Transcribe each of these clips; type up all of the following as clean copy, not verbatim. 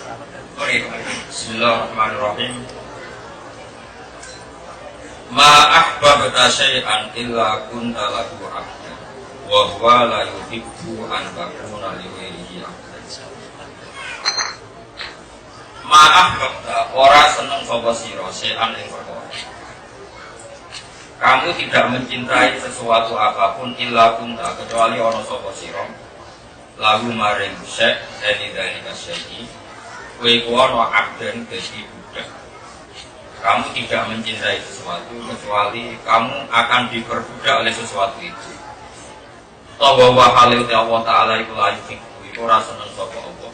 Oke, bismillahirrahmanirrahim. Ma ahbabta syai'an illa kunta lahu 'abdan wa huwa la yuhibbu an takuna li ghairihi 'abdan. Ma ahbabta ora seneng sapa sira syai'an ing perkara. Kamu tidak mencintai sesuatu apapun illa kunta kecuali ana sapa sira lahu maring syai' dari kasyai. Kowe kuwi abdan dadi budak. Kamu tidak mencintai sesuatu kecuali kamu akan diperbudak oleh sesuatu itu. Tawa halil Allah Ta'ala iku la yuhibbu iku ora seneng sapa Allah.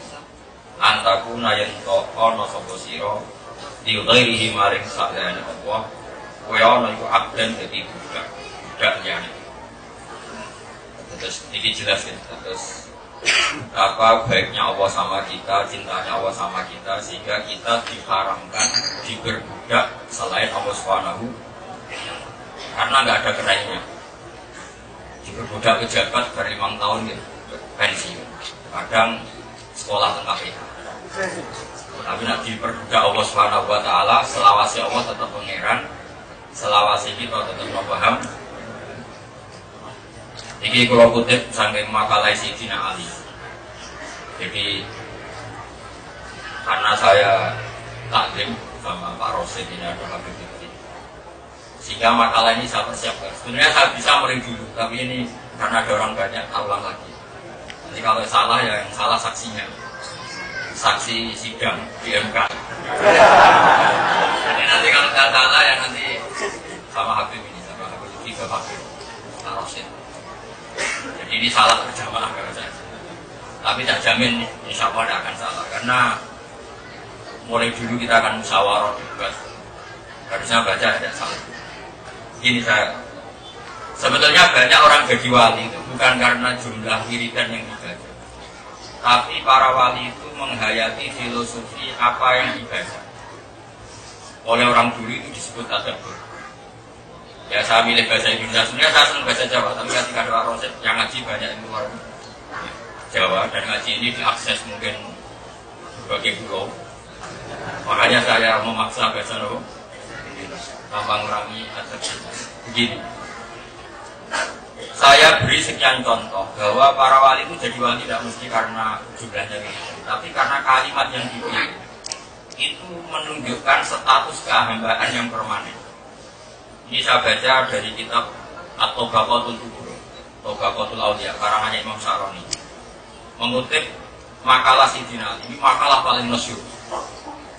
Antakuna yen to ana sapa sira di ghairihi maring sakjane Allah. Kowe ana iku abdan dadi budak. Budak liyane. Terus iki jelas ya. Terus apa baiknya Allah sama kita, cintanya Allah sama kita, sehingga kita diharamkan diperbudak selain Allah Subhanahu, karena nggak ada kerennya. Diperbudak pejabat dari 5 tahun gitu, pensiun, kadang sekolah tengah KPK. Tapi nak diperbudak Allah Subhanahu wa Ta'ala, selawasi Allah tetap pangeran, selawasi kita tetap paham. Ini kalau kutip saking makalah Sayyidina Ali. Jadi karena saya taklim sama Pak Rosid ini adalah begitu, sehingga makalah ini saya persiapkan. Sebenarnya saya bisa mering dulu, tapi ini karena ada orang banyak, tak ulang lagi. Nanti kalau salah ya yang salah saksinya, saksi sidang di MK. Jadi nanti kalau saya salah ya nanti sama Habib ini, sama Habib juga Pak Rosid. Jadi ini salah berjamaah kalau saya. Tapi tak jamin insya Allah tidak akan salah. Karena mulai dulu kita akan musyawarah juga. Harusnya baca tidak salah. Gini saya, sebetulnya banyak orang jadi wali itu bukan karena jumlah wiridan yang dibaca, tapi para wali itu menghayati filosofi apa yang dibaca. Oleh orang dulu itu disebut tadabbur. Ya saya milih bahasa Indonesia, sebenarnya saya senang bahasa Jawa, tapi ketika ada orang yang ngaji banyak yang luar Jawa, dan ngaji ini diakses mungkin berbagai pulau. Makanya saya memaksa bahasa Jawa tanpa ngurangi adab. Begini, saya beri sekian contoh bahwa para wali itu jadi wali tidak mesti karena jumlahnya itu, tapi karena kalimat yang dipilih itu menunjukkan status kehambaan yang permanen. Ini saya baca dari kitab At-Tabaqatul Kubra, Tabaqatul Auliya, karangannya Imam Syaroni, mengutip makalah Sayyidina Ali. Ini makalah paling masyhur.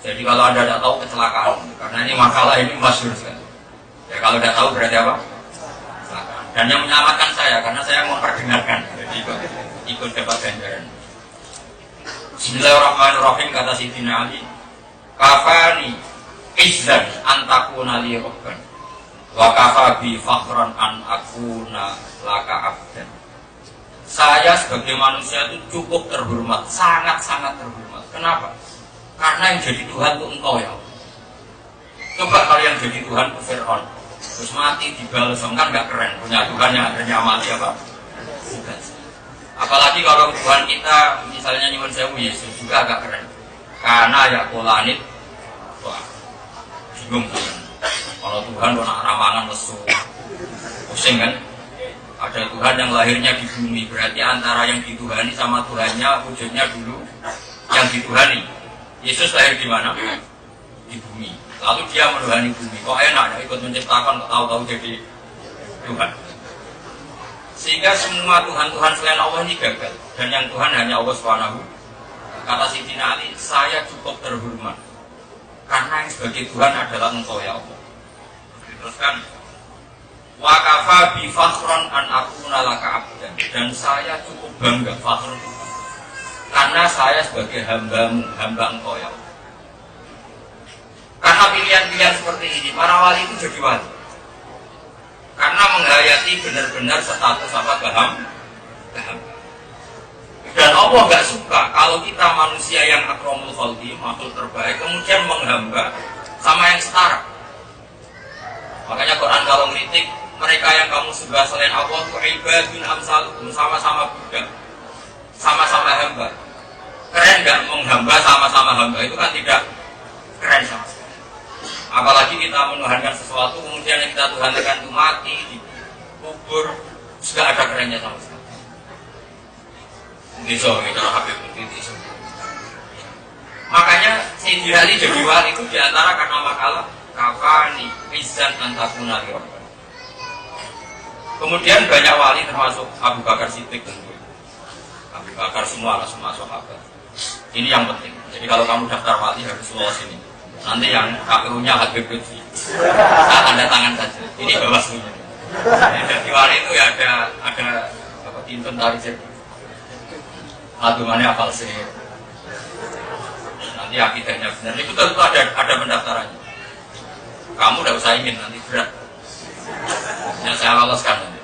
Jadi kalau Anda tidak tahu kecelakaan, karena ini makalah ini masyhur sekali. Ya kalau tidak tahu berarti apa? Kecelakaan. Dan yang menyelamatkan saya, karena saya memperdengarkan, jadi ikut dapat ganjaran. Bismillahirrahmanirrahim, kata Sayyidina Ali, kafani izzan antakuna li rabban wa kafa bi fakhran an akuna laka abdan. Saya sebagai manusia itu cukup terhormat, sangat-sangat terhormat. Kenapa? Karena yang jadi Tuhan itu engkau ya Allah. Coba kalau yang jadi Tuhan itu Fir'aun, terus mati dibalas, kan gak keren. Punya Tuhan yang akhirnya mati apa? Bukan. Apalagi kalau Tuhan kita misalnya nyuwun sewu Yesus juga agak keren. Karena ya polanit, wah, bingung kan. Kalau Tuhan nak ramangan lesu, pusing kan? Ada Tuhan yang lahirnya di bumi, berarti antara yang dituhani sama Tuhannya wujudnya dulu yang dituhani. Yesus lahir di mana? Di bumi. Lalu dia menuhani bumi. Kok enak ya ikut menciptakan, kok tahu-tahu jadi Tuhan. Sehingga semua Tuhan-Tuhan selain Allah ini gagal. Dan yang Tuhan hanya Allah Subhanahu. Kata Sayyidina Ali, saya cukup terhormat karena yang sebagai Tuhan adalah engkau ya Allah. Teruskan, wa kafa bi fakhran an akuna laka abdan, dan saya cukup bangga fakhr karena saya sebagai hamba engkau ya Allah. Karena pilihan-pilihan seperti ini para wali itu jadi wali karena menghayati benar-benar status apa paham. Dan Allah gak suka kalau kita manusia yang akramul khalqi, makhluk terbaik, kemudian menghamba sama yang setara. Makanya Quran kalau ngeritik mereka yang kamu sembah selain Allah itu ibadun amsalukum, sama-sama budak, sama-sama hamba. Keren gak menghamba sama-sama hamba? kita menuhankan sesuatu, kemudian yang kita tuhankan itu mati, dikubur, sudah ada kerennya sama sekali. Ini soal kita Habib itu. Makanya Sayyidina Ali jadi wali itu diantara karena makalah kafani izan antakuna liwat. Kemudian banyak wali termasuk Abu Bakar Siddiq tentu. Abu Bakar semua sahabat. Ini yang penting. Jadi kalau kamu daftar wali harus lolos ini. Nanti yang KPU-nya Habib Lutfi. Saya tanda tangan saja. Ini bawaslunya. Jadi wali itu ya ada apa inventarisir. Adumannya hafal sih. Nanti akidahnya benar. Itu tentu ada pendaftarannya. Kamu udah usah ingin nanti berat. Yang saya loloskan nanti.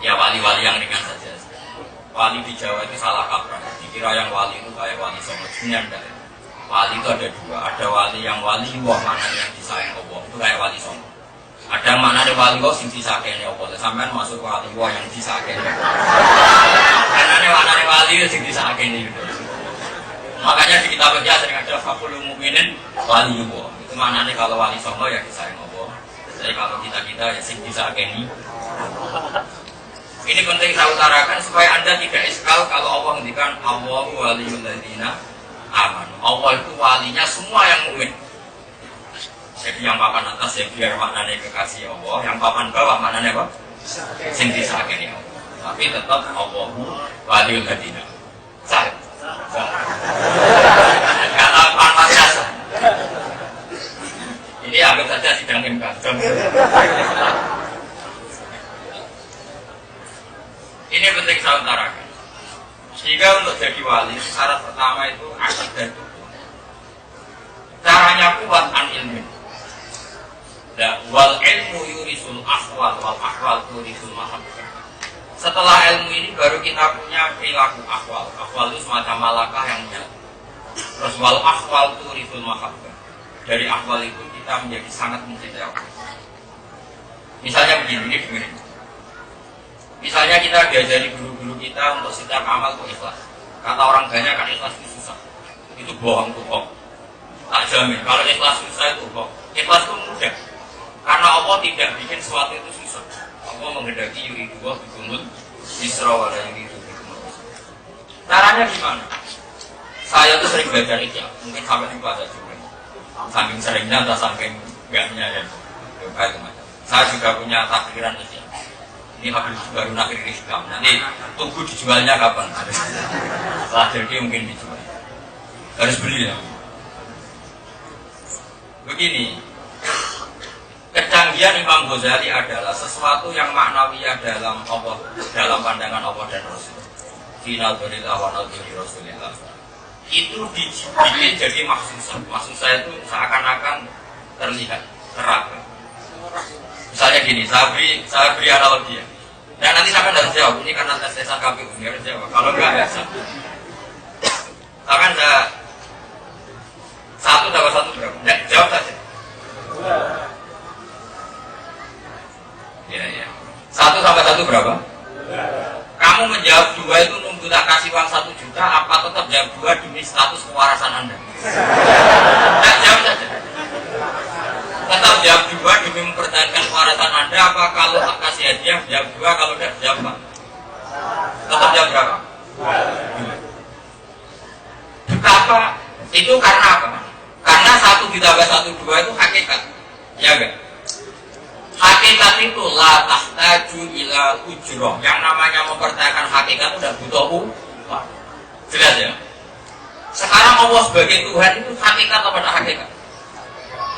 Ya wali-wali yang ringan saja. Wali di Jawa itu salah kaprah. Dikira yang wali itu kayak wali Songo. Sebenarnya enggak. Wali itu ada dua. Ada wali yang wali wah mana yang disayang Allah. Itu kayak wali Songo. Ada mana ada wali wah sing disakeni Allah. Sampean masuk wali wah yang disakeni. Karena mana wali sing disakeni. Makanya di kitab Ihya sering ada Fakul Mukminin wali wah. Itu maknanya kalau wali Songo ya disayang Allah. Jadi kalau kita ya sing disakeni. Ini penting saya utarakan supaya Anda tidak iskal kalau Allah ngendikan Allahu waliyul ladzina amanu. Allah itu walinya semua yang mukmin. Jadi yang papan atas ya biar maknanya kekasih Allah, yang papan bawah maknanya apa? Sing disakeni Allah. Tapi tetap Allahu waliyul ladzina. Sah. Kata papan biasa. Ini anggap saja sidang MK. Ini penting saya utarakan. Sehingga untuk jadi wali, syarat pertama itu akidah itu. Caranya kuat an ilmu. Dan wal ilmu yurisul ahwal wal ahwal yurisul mahabbah. Setelah ilmu ini baru kita punya perilaku ahwal. Ahwal itu semacam malakah yang menyatu. Terus wal ahwal yurisul mahabbah. Dari ahwal itu kita menjadi sangat mencintai Allah. Misalnya begini, ini. Misalnya kita diajari guru-guru kita untuk setiap amal itu ikhlas. Kata orang banyak kan ikhlas itu susah. Itu bohong tuh kok. Tak jamin. Kalau ikhlas susah itu bohong. Ikhlas itu mudah. Karena Allah tidak bikin sesuatu itu susah. Allah menghendaki yuridullah bikumul yusra wa la yuridu bikumul usra. Caranya gimana? Saya tuh sering belajar Ihya. Mungkin sampai lupa saja. Saking seringnya atau saking enggaknya ya. Saya juga punya takdiran Ihya. Ini habis baru nakir Islam. Nanti tunggu dijualnya kapan? Setelah jadi mungkin dijual. Harus beli ya. Begini, kecanggihan Imam Ghazali adalah sesuatu yang maknawiyah dalam Allah, dalam pandangan Allah dan Rasul. Final berillah wa nadhiri Rasulillah. Itu dibikin jadi maksusah. Maksusah itu seakan-akan terlihat, terang. Misalnya gini, saya beri analogi ya. Dan nanti sampai harus jawab, ini karena tes-tesan KPU, ini harus jawab. Kalau enggak, ya sama. Sampai enggak, satu tambah satu berapa? Ya, jawab saja. Ya. Satu tambah satu berapa? Kamu menjawab dua itu nunggu tak kasih uang 1 juta, apa tetap jawab dua demi status kewarasan Anda? Ya, jawab saja. Tetap jawab dua demi mempertahankan kewarasan Anda, apa kalau tak kasih hadiah jawab dua, kalau tidak jawab apa? Tetap jawab berapa? Betapa itu karena apa? Karena 1 ditambah 1 2 itu hakikat, ya enggak? Hakikat itu la tahtaju ila ujroh. Yang namanya mempertahankan hakikat itu udah butuh upah. Jelas ya? Sekarang Allah sebagai Tuhan itu hakikat atau pada hakikat?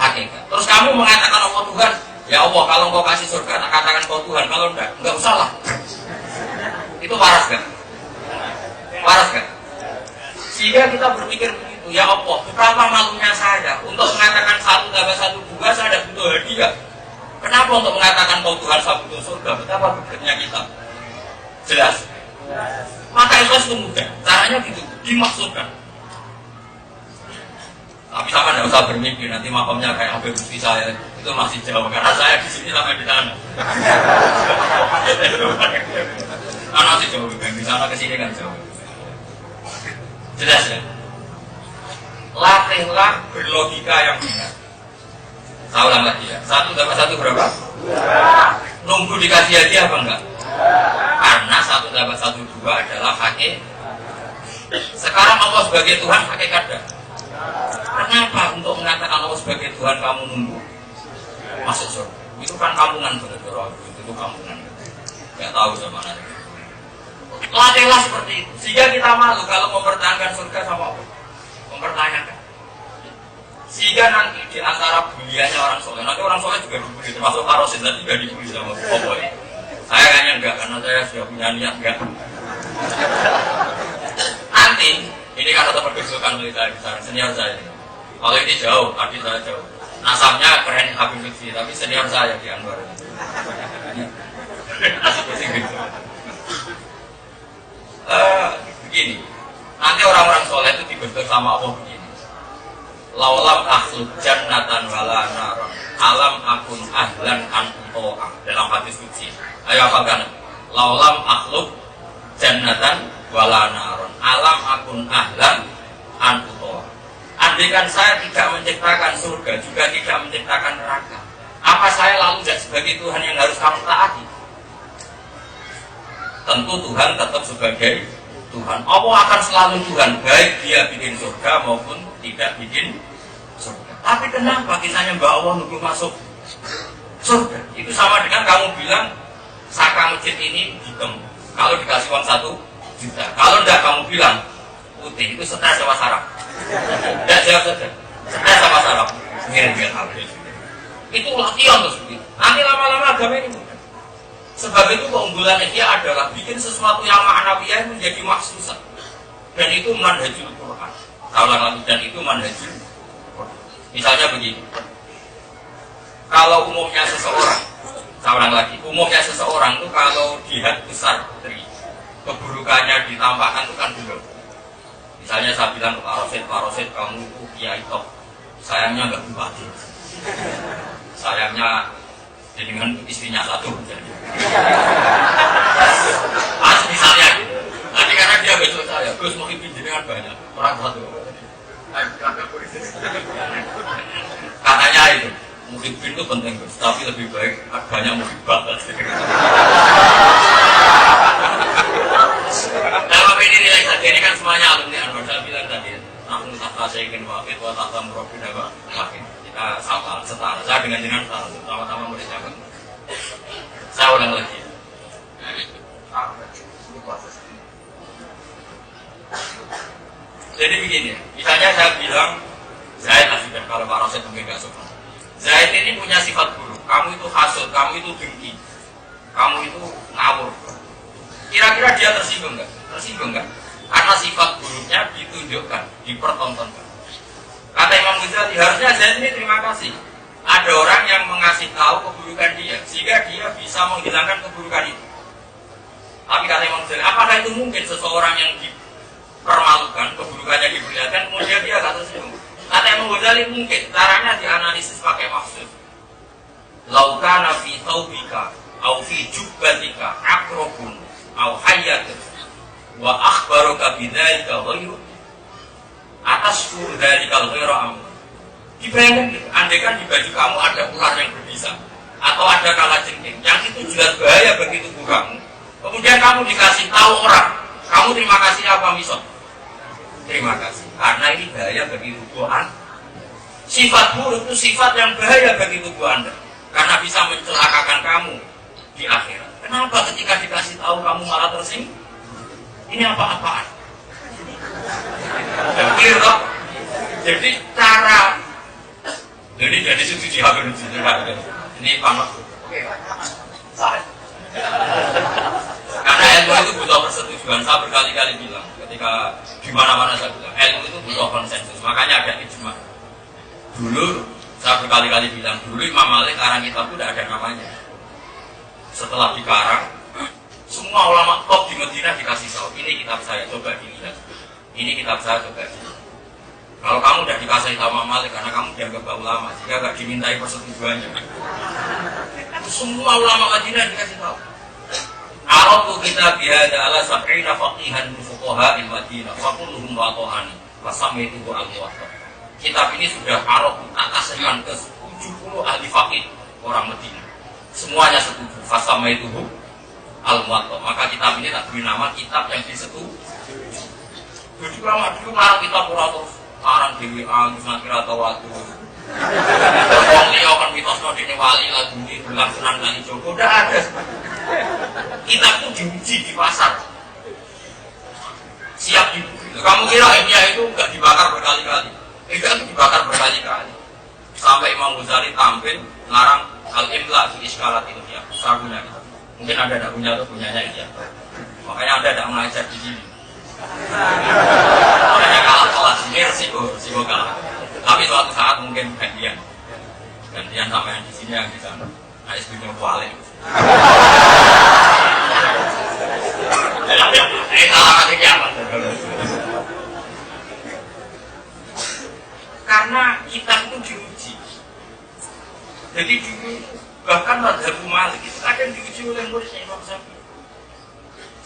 Hakikat. Terus kamu mengatakan Allah Tuhan, ya Allah kalau engkau kasih surga tak katakan kau Tuhan, kalau enggak usah lah. Itu waras kan? Waras kan? Sehingga kita berpikir begitu, ya Allah, betapa malunya saya untuk mengatakan 1 tambah 1 2 saya ada butuh hadiah. Kenapa untuk mengatakan kau Tuhan saya butuh surga? Betapa beratnya kita. Jelas? Maka ikhlas itu mudah. Caranya gitu, dimaksudkan. Tapi sama tidak usah bermimpi, nanti makamnya kayak Habib Lutfi saya itu masih jauh, karena saya di sini sampai di sana. Karena masih jauh, di sana ke sini kan jauh. Jelas ya? La latihlah berlogika yang benar. Saya ulang lagi ya. 1 tambah 1 berapa? Nunggu dikasih hadiah apa enggak? Karena 1 tambah 1 2 adalah hakikat. Sekarang Allah sebagai Tuhan hakikat dah. Kenapa untuk mengatakan Allah sebagai Tuhan kamu nunggu masuk surga? Itu kan kampungan betul-betul. Itu kampungan. Gak tahu sama mana. Latihlah seperti itu. Sehingga kita malu kalau mempertahankan surga sama Allah. Mempertanyakan. Sehingga nanti di antara buliannya orang soleh, nanti orang soleh juga dibully, termasuk Parosin tadi juga dibully sama Allah ini. Saya kayaknya enggak, karena saya sudah punya niat enggak. Nanti ini karena terperbesokan oleh saya besar, senior saya. Kalau ini jauh, adik saya jauh. Nasabnya keren Habib Lutfi, tapi senior saya di Anwar. Begini, nanti orang-orang soleh itu dibentuk sama Allah begini. Laulam akhluk jannatan wala naron alam akun ahlan an uto'ah. Dalam hadis qudsi. Ayo hafalkan. Laulam akhluk jannatan wala naron alam akun ahlan an uto'ah. Andaikan saya tidak menciptakan surga, juga tidak menciptakan neraka, apa saya lalu tidak sebagai Tuhan yang harus kamu taati? Tentu Tuhan tetap sebagai Tuhan. Allah akan selalu Tuhan, baik dia bikin surga maupun tidak bikin surga. Tapi kenapa kisahnya Mbak Allah nunggu masuk surga? Itu sama dengan kamu bilang saka masjid ini hitam, kalau dikasih uang 1 juta. Kalau enggak kamu bilang putih, itu stres sama sarap. Tidak jawab saja, stres sama sarap. Mirip-mirip habis. Itu latihan terus begitu. Nanti lama-lama agama ini mudah. Sebab itu keunggulannya dia adalah bikin sesuatu yang ma'nawiyah menjadi maksusah. Dan itu manhajul Quran. Dan itu manhajul Quran. Misalnya begini. Kalau umumnya seseorang, saya ulang lagi, umumnya seseorang itu kalau jihad besar dari keburukannya ditampakkan itu kan dulu. Misalnya saya bilang ke Pak Rosid, kamu itu kiai top. Sayangnya enggak bupati. Sayangnya dengan istrinya 1 jadi. Misalnya gitu. Nanti karena dia besok saya, Gus mau ipin jenengan banyak, orang 1. Katanya itu, murid itu penting Gus, tapi lebih baik banyak murid banget. Dalam ini nilai saja ini kan semuanya alumni Anwar. Saya bilang tadi, aku tak saya ingin wakil, tak tahu merobin apa wakil. Kita sama setara. Saya dengan jenengan setara, sama-sama murid saya. Saya ulang lagi. Jadi begini, misalnya saya bilang Zaid asisten, kalau Pak Rosid mungkin gak suka. Zaid ini punya sifat buruk. Kamu itu hasud, kamu itu dengki, kamu itu ngawur. Kira-kira dia tersinggung nggak? Tersinggung nggak? Karena sifat buruknya ditunjukkan, dipertontonkan. Kata Imam Ghazali, harusnya Zaid ini terima kasih. Ada orang yang mengasih tahu keburukan dia, sehingga dia bisa menghilangkan keburukan itu. Tapi kata Imam Ghazali, apakah itu mungkin seseorang yang dipermalukan, keburukannya diperlihatkan, kemudian dia gak tersinggung? Kata Imam Ghazali, mungkin. Caranya dianalisis pakai maksud. Laukana fi taubika, au fi jubbatika, akrobun, au hayyatun, wa akhbaruka bidhalika ghairu, atas kur dari kalau ghairu amu. Dibayangkan gitu, andaikan di baju kamu ada ular yang berbisa atau ada kalajengking yang itu jelas bahaya bagi tubuh kamu, kemudian kamu dikasih tahu orang, kamu terima kasih apa misal? Terima kasih, karena ini bahaya bagi tubuh Anda. Sifat buruk itu sifat yang bahaya bagi tubuh Anda, karena bisa mencelakakan kamu di akhirat. Kenapa ketika dikasih tahu kamu malah tersinggung? Ini apa-apaan? Clear toh? Jadi cara jadi setuju habis ini panas. Karena ilmu itu butuh persetujuan. Saya berkali-kali bilang ketika di mana-mana saya bilang ilmu itu butuh konsensus. Makanya ada ijma. Dulu saya berkali-kali bilang dulu Imam Malik karang kitab itu tidak ada namanya. Setelah dikarang, semua ulama top di Madinah dikasih tahu. Ini kitab saya, coba dilihat. Ini kitab saya, coba dilihat. Kalau kamu udah dikasih tahu Imam Malik karena kamu dianggap ulama, sehingga gak dimintai persetujuannya. Semua ulama Madinah dikasih tahu. Aratu kita bihada ala sabrina faqihan fuqaha il Madinah, fakulluhum watohani, fasamituhu al-muwatta. Kitab ini sudah Arab ataskan ke 70 ahli fikih orang Madinah. Semuanya setuju. Fasama itu Al-Muwatta. Maka kitab ini tak beri nama kitab yang disetujui. Jadi lama dulu ngarang kitab ora terus arang dewi angus nanti rata waktu. Wong liya kan mitosno dene wali lagune belang senang kali Joko ndak ada. Kitab itu diuji di pasar. Siap dibeli. Kamu kira ilmiah itu enggak dibakar berkali-kali? Enggak dibakar berkali-kali. Sampai Imam Ghazali tampil ngarang Al-Imla fi Iskalat Ilmiah. Sagunya gitu. Mungkin Anda tidak punya atau punyanya ya. Makanya Anda tidak mengajar di sini. Makanya kalah kelas ini resiko kalah. Tapi suatu saat mungkin gantian sama yang di sini yang di sana. SB-nya balik. Salah kasih kiamat. Karena kita itu diuji. Jadi dulu bahkan mazhab Malik itu kadang diuji oleh muridnya Imam Syafi'i.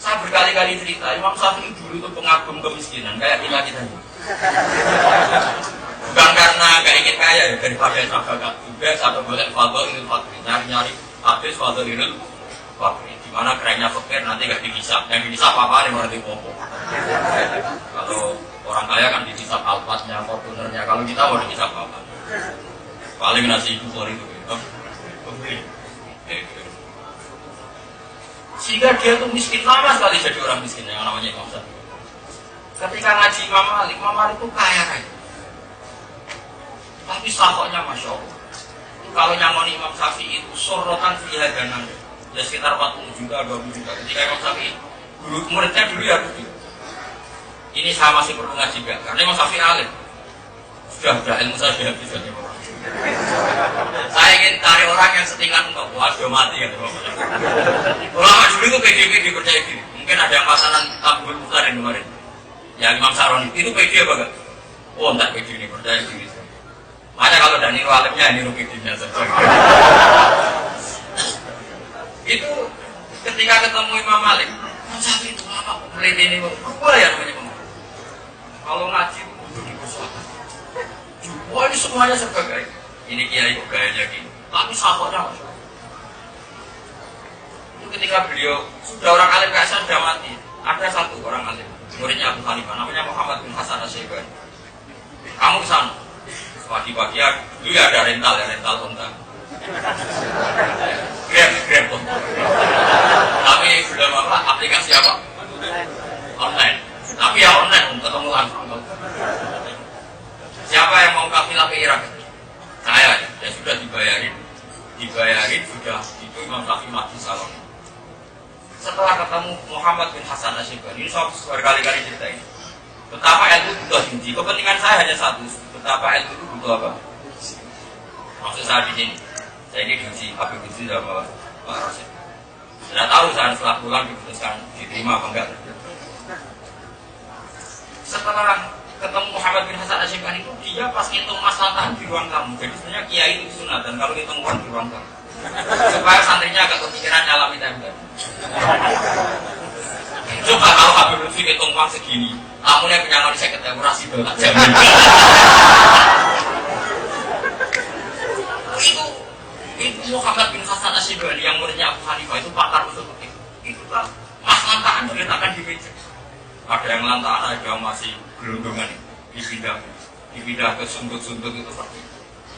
Saya berkali-kali cerita, Imam Syafi'i dulu itu pengagum kemiskinan kayak kita ini. Bukan karena gak ingin kaya ya, daripada sahabat juga atau boleh fadhilul fakir, nyari-nyari habis fadhilul fakir. Dimana kerennya fakir nanti gak dihisap, yang dihisap apa yang berarti popo. Kalau orang kaya kan dihisap alfatnya, fortunernya, kalau kita mau dihisap apa? Paling nasi itu sorry itu. Sehingga dia tuh miskin, lama sekali jadi orang miskin yang namanya Imam Syafi'i. Ketika ngaji Imam Malik itu kaya raya. Tapi sahoknya Masya Allah. Kalau nyamoni Imam Syafi'i itu sorotan fihajanan. Ya sekitar 40 juta, 20 juta. Ketika Imam Syafi'i, muridnya dulu ya begitu. Ini saya masih perlu ngaji juga, karena Imam Syafi'i alim. Sudah ilmu saya sudah habis. Saya ingin cari orang yang setingkat untuk sudah mati ya. Ulama dulu itu PDP dipercaya gini. Mungkin ada yang pasangan Tabul Mukhtar yang kemarin. Yang Imam Sa'roni itu PD apa enggak? Oh enggak PD ini percaya gini. Makanya kalau Dani alimnya ini PD-nya saja. Itu ketika ketemu Imam Malik, Imam Syafi'i itu apa? Meliti ini berubah ya namanya Imam. Kalau ngaji itu butuh dipersoalkan. Wah ini semuanya serba gaya. Ini kiai kok gayanya gini. Tapi sahabatnya Masya Allah. Itu ketika beliau sudah orang alim kayak saya sudah mati. Ada satu orang alim, muridnya Abu Hanifah, namanya Muhammad bin Hasan Asy-Syaibani. Kamu ke sana. Pagi-pagi dulu ya ada rental onta. Grab onta. Tapi belum apa aplikasi apa? Online. Tapi ya online ketemu langsung. Siapa yang mau kafilah ke Irak? Saya, ya sudah dibayarin sudah itu Imam Syafi'i mati salon. Setelah ketemu Muhammad bin Hasan Asy-Syaibani, ini saya berkali-kali cerita ini. Betapa ilmu itu butuh tinggi. Kepentingan saya hanya satu. Betapa ilmu itu butuh apa? Maksud saya di sini. Saya ini diuji Habib Rizzi sama Pak Rasid. Sudah tahu saya setelah pulang diputuskan diterima apa enggak. Setelah ketemu Muhammad bin Hasan Asy-Syaibani itu dia pas ngitung maslahan di ruang tamu. Jadi sebenarnya kiai itu sunatan kalau ngitung uang di ruang tamu. Supaya santrinya agak kepikiran nyalami tembak. Coba kalau Habib Lutfi ngitung uang segini, tamunya punya ngoni saya ketemu dolar jamin. Itu Muhammad bin Hasan Asy-Syaibani yang muridnya Abu Hanifah itu pakar usul fikih. Itu kan maslahan diletakkan di meja. Ada yang lantaran, ada yang masih gelondongan dipindah ke sundut-sundut itu seperti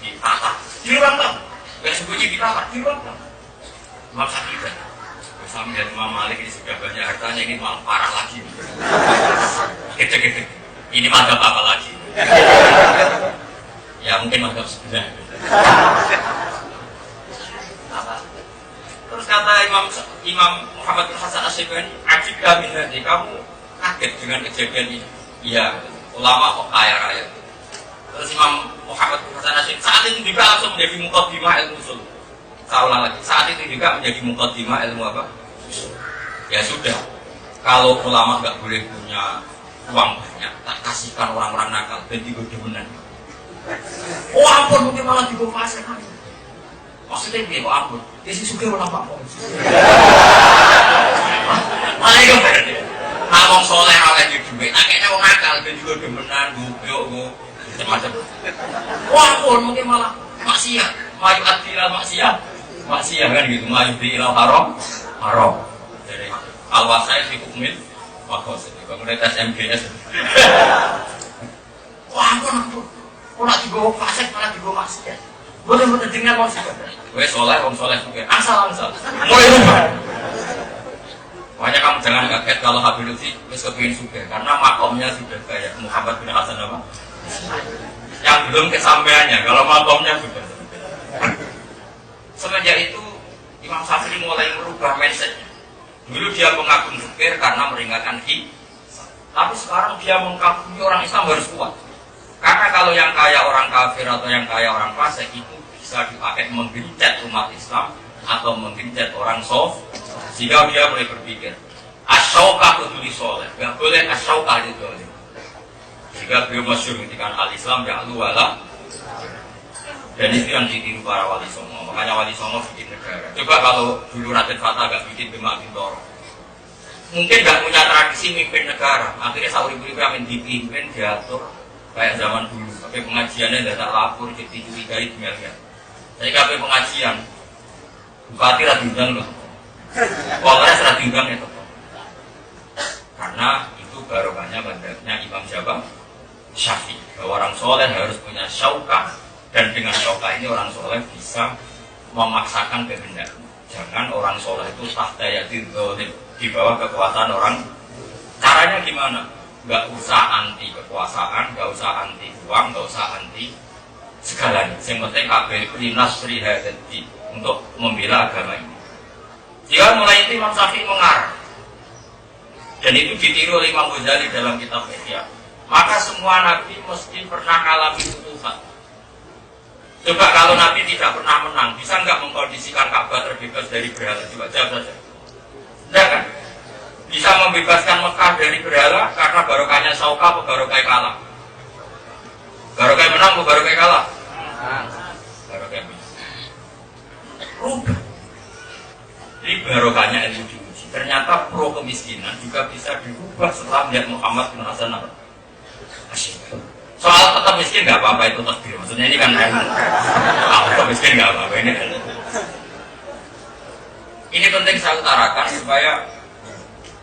ditata di ruang tamu, gak sembunyi ditata di ruang tamu. Imam Syafi'i sambil Imam Malik ini sudah banyak hartanya, ini malah parah lagi. Gede-gede, ini madhab apa lagi? Ya mungkin madhab sebelah. Terus kata Imam Muhammad bin Hasan Asy-Syaibani, ajib kami nanti kamu kaget dengan kejadian ini. Iya, ulama kok kaya raya. Terus Imam Muhammad bin Hasan Asy-Syaibani saat itu juga langsung menjadi muqaddimah ilmu usul. Saya ulang lagi, saat itu juga menjadi muqaddimah ilmu apa? Ya sudah, kalau ulama nggak boleh punya uang banyak, tak kasihkan orang-orang nakal dan digodemenan. Oh ampun, mungkin malah digopasen. Maksudnya dia, oh ampun, dia si suka ulama kok. Malah itu berarti. Ngomong soleh oleh di duit, akhirnya orang nakal dan juga demenan, gue macam-macam. Wah, pun mungkin malah maksiat, mayu adilal maksiat kan gitu, mayu diilal haram. Jadi al-wasai di hukumin makos itu, kemudian tes MGS. Wah, pun nak dibawa fasik malah dibawa maksiat. Betul-betul dengan maksiat. Wes soleh, juga asal. Mulai rumah. Makanya kamu jangan kaget kalau Habib Lutfi wes kepingin suka, karena makomnya sudah kayak Muhammad bin Hasan apa? Yang belum kesampaiannya, kalau makomnya sudah. Semenjak itu Imam Syafi'i mulai merubah mindsetnya. Dulu dia mengagum zikir karena meringankan tapi sekarang dia mengagumi orang Islam harus kuat. Karena kalau yang kaya orang kafir atau yang kaya orang fasik itu bisa dipakai menggencet umat Islam atau menggencet orang sehingga dia mulai berpikir asyaukah kuduli soleh, gak boleh asyaukah itu boleh. Sehingga beliau masyhur ketika al-Islam ya'lu wala, dan itu yang ditiru para wali songo. Makanya wali songo bikin negara. Coba kalau dulu Raden Fatah gak bikin Demak Bintoro, mungkin gak punya tradisi mimpin negara. Akhirnya sauri-uri kami dipimpin, diatur kayak zaman dulu. Tapi pengajiannya tidak tak lapor, jadi curigai miliar. Jadi kabeh pengajian bupati ra diundang loh. Polres ra diundang itu. Karena itu barokahnya madhabnya Imam Syafi'i, bahwa orang soleh harus punya syaukah, dan dengan syaukah ini orang soleh bisa memaksakan kehendak. Jangan orang soleh itu tahta yadir zalim, di bawah kekuasaan orang. Caranya gimana? Gak usah anti kekuasaan, gak usah anti uang, gak usah anti segalanya. Yang penting kabeh linasri hadati, untuk membela agama ini. Jika mulai itu Imam Syafi'i mengarah, dan itu ditiru oleh Imam Ghazali dalam kitab Ihya. Maka semua nabi mesti pernah mengalami futuhat. Coba kalau nabi tidak pernah menang, bisa nggak mengkondisikan Ka'bah terbebas dari berhala? Coba jawab saja. Tidak kan? Bisa membebaskan Mekah dari berhala karena barokahnya Sauka atau barokah kalah? Barokah menang atau barokah kalah? Barokah menang. Rubah. Jadi barokahnya ilmu diuji. Ternyata pro kemiskinan juga bisa dirubah setelah melihat Muhammad bin Hasan Asyik. Soal tetap miskin nggak apa-apa, itu takdir. Maksudnya ini kan tetap miskin nggak apa-apa ini. Ini penting saya utarakan supaya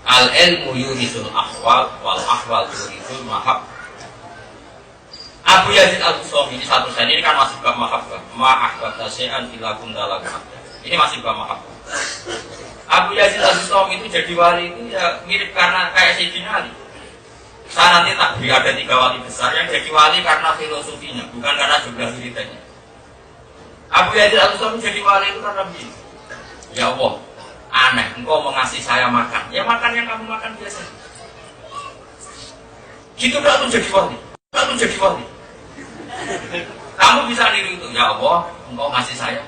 al-ilmu yurisul ahwal wal ahwal yurisul mahab. Abu Yazid Al-Bustami ini satu sen, ini kan masih bab mahabbah. Ma'ahbata syai'an ila kundalah. Ini masih bab mahabbah. Abu Yazid Al-Bustami itu jadi wali itu ya mirip karena kayak Sayyidina Ali. Saya nanti tak beri ada 3 wali besar yang jadi wali karena filosofinya, bukan karena jumlah wiridanya. Abu Yazid Al-Bustami jadi wali itu karena begini. Ya Allah, aneh, engkau mau ngasih saya makan. Ya makan yang kamu makan biasa. Gitu gak tuh jadi wali. Kamu bisa niru itu. Ya Allah, engkau ngasih saya.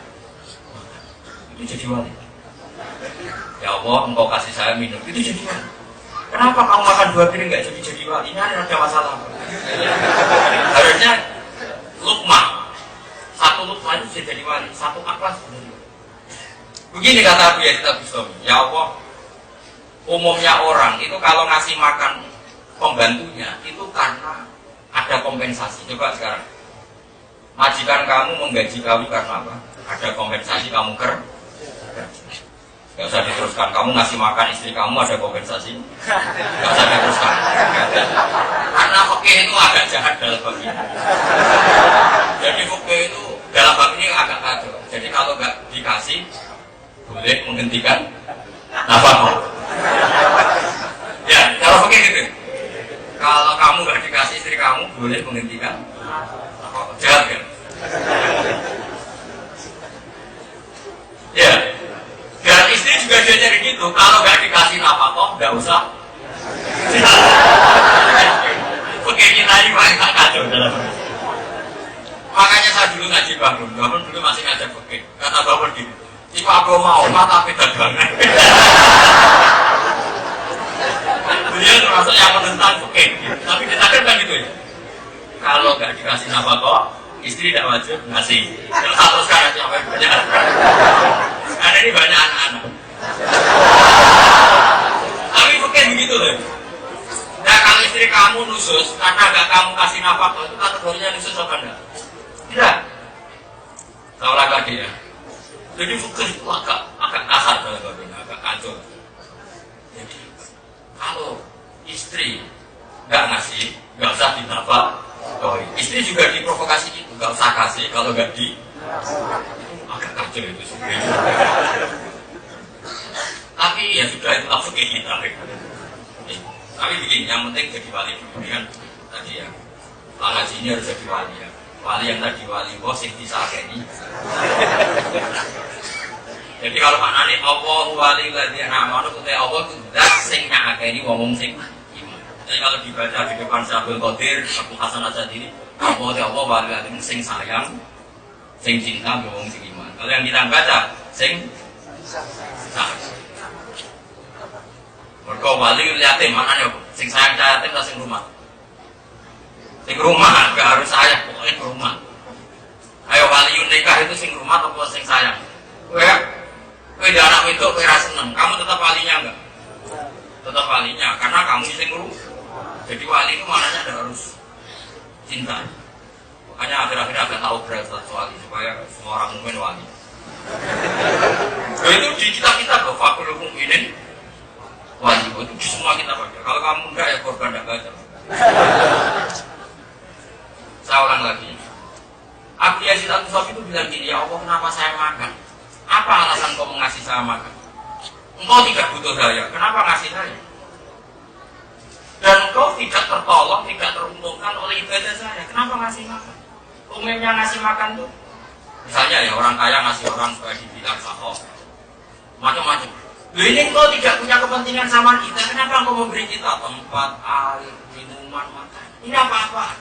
Itu jadi wali. Ya Allah, engkau kasih saya minum. Itu jadi wali. Kenapa kamu makan 2 piring nggak jadi wali? Ini ada masalah. Harusnya lukma. 1 lukma itu sudah jadi wali. 1 aklas sudah jadi wali. Begini kata Abu Yazid Al-Bustami. Ya Allah, umumnya orang itu kalau ngasih makan pembantunya itu karena ada kompensasi. Coba sekarang, majikan kamu menggaji kamu karena apa? Ada kompensasi kamu kerja. Gak usah diteruskan, kamu ngasih makan istri kamu ada kompensasi. Gak usah diteruskan. Karena fikih itu agak jahat dalam bab ini. Jadi fikih itu dalam bab ini agak kacau. Jadi kalau gak dikasih boleh menghentikan nafkah. Ya, kalau fikih gitu. Kalau kamu gak dikasih istri kamu boleh menghentikan nafkah. Jahat kan? Ya. Dan istri juga diajarin gitu, kalau nggak dikasih nafkah, nggak usah. Oke, kita ini paling tak kacau dalam. Makanya saya dulu ngaji bangun dulu masih ngajak oke. Kata bangun gini, jika aku mau, tapi dagangan. Beliau termasuk yang menentang oke, tapi kita kan gitu ya. Kalau nggak dikasih nafkah, istri tidak wajib ngasih. Terus sekarang siapa yang banyak? Karena ini banyak anak-anak. Tapi bukan begitu loh. Nah kalau istri kamu nusus karena gak kamu kasih nafkah, itu kategorinya nusus apa enggak? Tidak. Tahu lagi ya. Jadi fikih itu agak kasar kalau agak kacau. Jadi kalau istri nggak ngasih, nggak usah dinafkah. Oh, istri juga diprovokasi gitu, nggak usah kasih kalau nggak di. Agak kacau itu sebenarnya. Tapi ya sudah itu fikih kita. Tapi begini, yang penting jadi wali dulu kan tadi ya. Ngaji ini harus jadi wali ya. Wali yang tadi wali bos yang disakeni. Jadi kalau maknanya Allah wali ladzina amanu kutai Allah itu dak sing nyakeni ngomong sing iman. Jadi kalau dibaca di depan Syaikhul Qadir, Abu Hasan Asy'adili, Allah wali ladzina sing sayang, sing cinta ngomong sing iman. Kalau yang kita baca sing sayang. Mergo wali yatim maknanya sing sayang yatim ta sing rumah. Sing rumah, gak harus sayang, pokoknya ke rumah. Ayo wali nikah itu sing rumah atau sing sayang? Kowe ada anak itu kowe ra seneng, kamu tetap walinya enggak? Tetap walinya, karena kamu sing rumah. Jadi wali itu maknanya ada harus cinta. Makanya akhir-akhir agak tahu berat wali supaya semua orang mukmin wali. Itu di kita loh, fakul mukminin wali itu di semua kita baca. Kalau kamu enggak ya korban enggak baca. Saya ulang lagi. Abu Yazid Al-Bustami itu bilang gini, ya Allah kenapa saya makan? Apa alasan kau mengasih saya makan? Engkau tidak butuh saya, kenapa ngasih saya? Dan engkau tidak tertolong, tidak teruntungkan oleh ibadah saya, kenapa ngasih makan? Umumnya ngasih makan tuh, misalnya ya orang kaya ngasih orang supaya dibilang sahok, macam-macam. Ini engkau tidak punya kepentingan sama kita, kenapa engkau memberi kita tempat, air, minuman, makan? Ini apa-apa?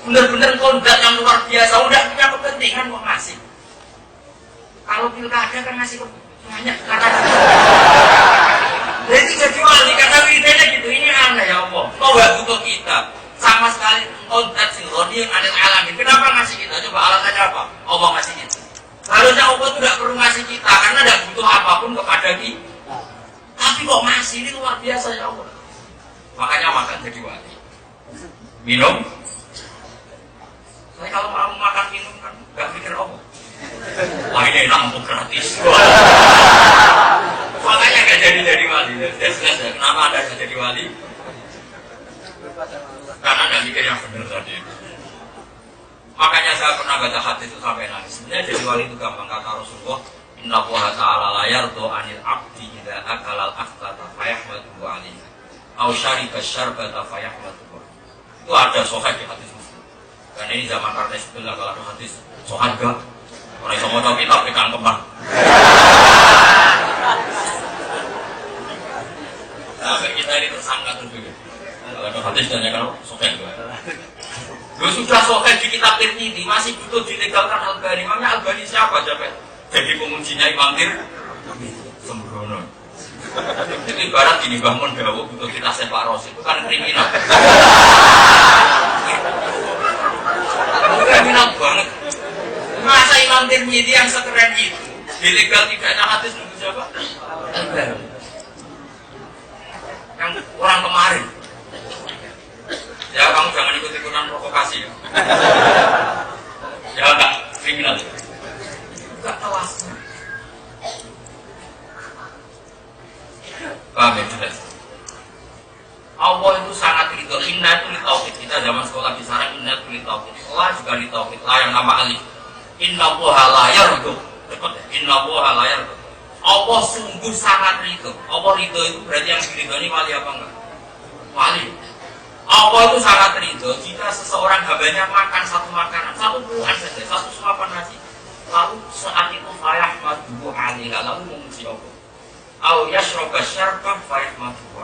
Benar-benar kondat yang luar biasa, udah punya kepentingan mau ngasih. Kalau pilkada kan ngasih banyak kata. Jadi jadi wali karena wiridanya gitu, ini aneh ya Allah. Kau gak butuh kita sama sekali kondat singloni yang ada alamin. Kenapa ngasih kita? Coba alasannya apa? Allah ngasih kita. Harusnya Allah itu gak perlu ngasih kita karena gak butuh apapun kepada kita. Tapi kok ngasih, ini luar biasa ya Allah. Makanya makan jadi wali. Minum. Saya kalau mau makan minum kan gak pikir apa. Wah ini enak untuk gratis. Makanya gak jadi wali. Jelas ya, kenapa Anda gak jadi wali? Karena Anda mikir yang benar tadi. Makanya saya pernah baca hadis itu sampai nangis. Sebenarnya jadi wali itu gampang, kata Rasulullah, Inna Allah Ta'ala la yardu anil abdi idha akalal akhtata fayahmatuhu alaiha au syarika syarbata fayahmatuhu. Itu ada sohaj di hadis Muslim. Karena ini zaman karena sebelah kalau ada hadis sohaj gak orang yang mau kita pegang kembang. Sampai kita ini tersangka tuh juga. Kalau ada hadis tanya kalau sohaj gak. Lu sudah sohaj di kitab Tirmidzi masih butuh dilegalkan Al-Albani. Memangnya Al-Albani siapa sampai jadi penguncinya Imam Tirmidzi? Sembrono. Itu ibarat gini bangun Dawo butuh kita separos itu kan kriminal. Kriminal banget. Masa Imam Tirmidzi yang sekeren itu ilegal tidaknya hadis nunggu siapa? Yang orang kemarin. Ya kamu jangan ikut-ikutan provokasi ya. Ya enggak kriminal. Enggak tawas. Paham ya jelas. Allah itu sangat ridho. Inna itu li tauhid. Kita zaman sekolah di sana inna itu li tauhid. Allah juga li tauhid. La yang nama alif. Inna Allaha la yardu. Inna Allaha la yardu. Allah sungguh sangat ridho. Allah ridho itu berarti yang diridhoni wali apa enggak? Wali. Allah itu sangat ridho jika seseorang hambanya makan satu makanan, satu buah saja, satu suapan nasi, lalu saat itu fayahmaduhu alaiha, lalu memuji Allah. Au yashroba syarbah fayahmaduhu.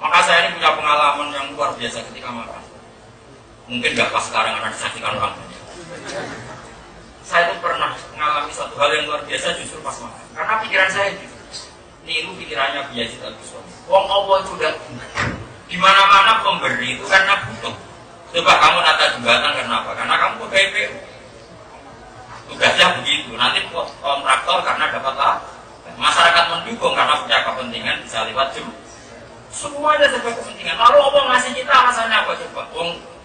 Maka saya ini punya pengalaman yang luar biasa ketika makan. Mungkin nggak pas sekarang akan disaksikan orang banyak. Saya itu pernah mengalami satu hal yang luar biasa justru pas makan. Karena pikiran saya gitu. Niru pikirannya Abu Yazid Al-Bustami. Wong Allah itu udah di mana-mana pemberi itu karena butuh. Coba kamu nata jembatan kenapa? Karena kamu pegawai PU. Tugasnya begitu. Nanti kontraktor karena dapat lah. Masyarakat mendukung karena punya kepentingan bisa lewat jemput. Semuanya serba kepentingan. Lalu Allah ngasih kita alasannya apa coba?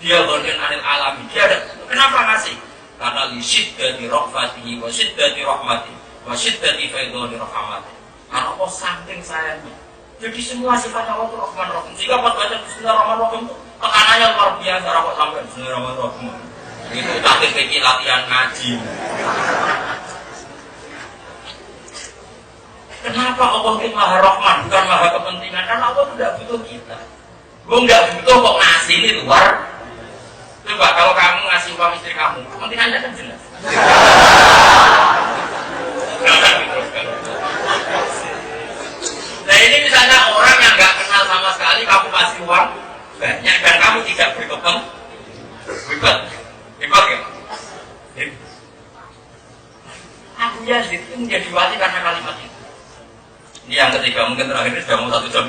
Dia ghanin anil alami. Dia ada. Kenapa ngasih? Karena li syiddati rahmatihi wa syiddati rahmatihi wa syiddati faidhati rahmatihi. Karena Allah saking sayangnya. Jadi semua sifatnya Allah itu Rahman Rahim. Jika pas baca Bismillahirrahmanirrahim itu tekanannya luar biasa. Kok sampai Bismillahirrahmanirrahim itu takdir pikir latihan ngaji. Kenapa Allah itu Maha Rahman bukan Maha kepentingan? Karena Allah tidak butuh kita. Gue nggak butuh kok ngasih ini luar. Coba kalau kamu ngasih uang istri kamu, kepentingannya kan jelas. Nah ini misalnya orang yang nggak kenal sama sekali, kamu kasih uang banyak dan kamu tidak berkepentingan, hebat ya? Aku Yazid itu menjadi wali karena kalimat itu. Ini yang ketiga, mungkin terakhir ini sudah mau 1 jam.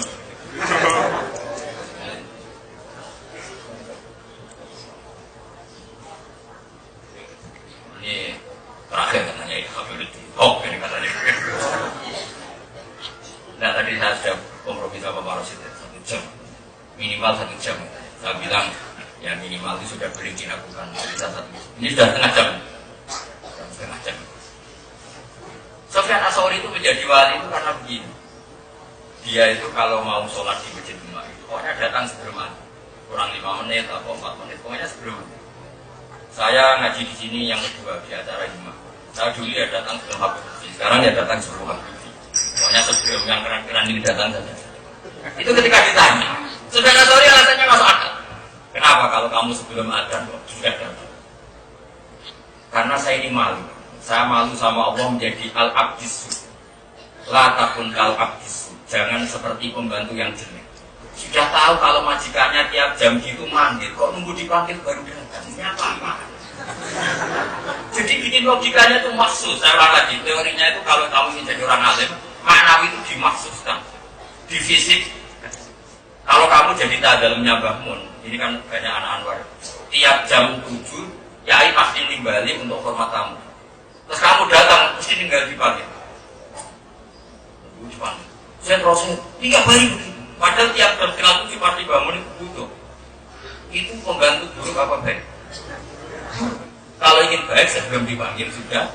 Ini terakhir katanya ya, Habibullah. Oh, ini katanya. Nah tadi saya sudah kompromi sama Pak Rosid 1 jam, minimal 1 jam. Saya bilang ya minimal itu sudah boleh dilakukan bisa 1 jam. Ini sudah setengah jam. Sufyan Ats-Tsauri itu menjadi wali itu karena begini. Dia itu kalau mau sholat di masjid Jumat itu pokoknya datang sebelum maghrib, kurang 5 menit atau 4 menit, pokoknya sebelum. Saya ngaji di sini yang kedua di acara Jumat. Saya dulu ya datang sebelum Habib, sekarang ya datang sebelum Habib. Pokoknya sebelum yang keren-keren ini datang saja. Itu ketika ditanya, Sufyan Ats-Tsauri alasannya masuk akal. Kenapa kalau kamu sebelum adzan kok sudah datang? Karena saya ini malu. Saya malu sama Allah menjadi al-abdisu. La takun kal-abdisu. Jangan seperti pembantu yang jelek. Sudah tahu kalau majikannya tiap jam gitu manggil, kok nunggu dipanggil baru datang? Ini apa? Jadi bikin logikanya itu maksud. Saya ulang lagi, teorinya itu kalau kamu ingin jadi orang alim, maknawi itu dimaksudkan. Di fisik, kalau kamu jadi dalamnya Mbah Mun, ini kan banyak anak Anwar. Tiap jam 7, Yai pasti nimbali untuk hormat tamu. Terus kamu datang, mesti tinggal dipanggil. Saya terusnya 3 hari begitu. Padahal tiap jam setengah 7 pasti bangun itu butuh. Itu pembantu buruk apa baik? Kalau ingin baik sebelum dipanggil sudah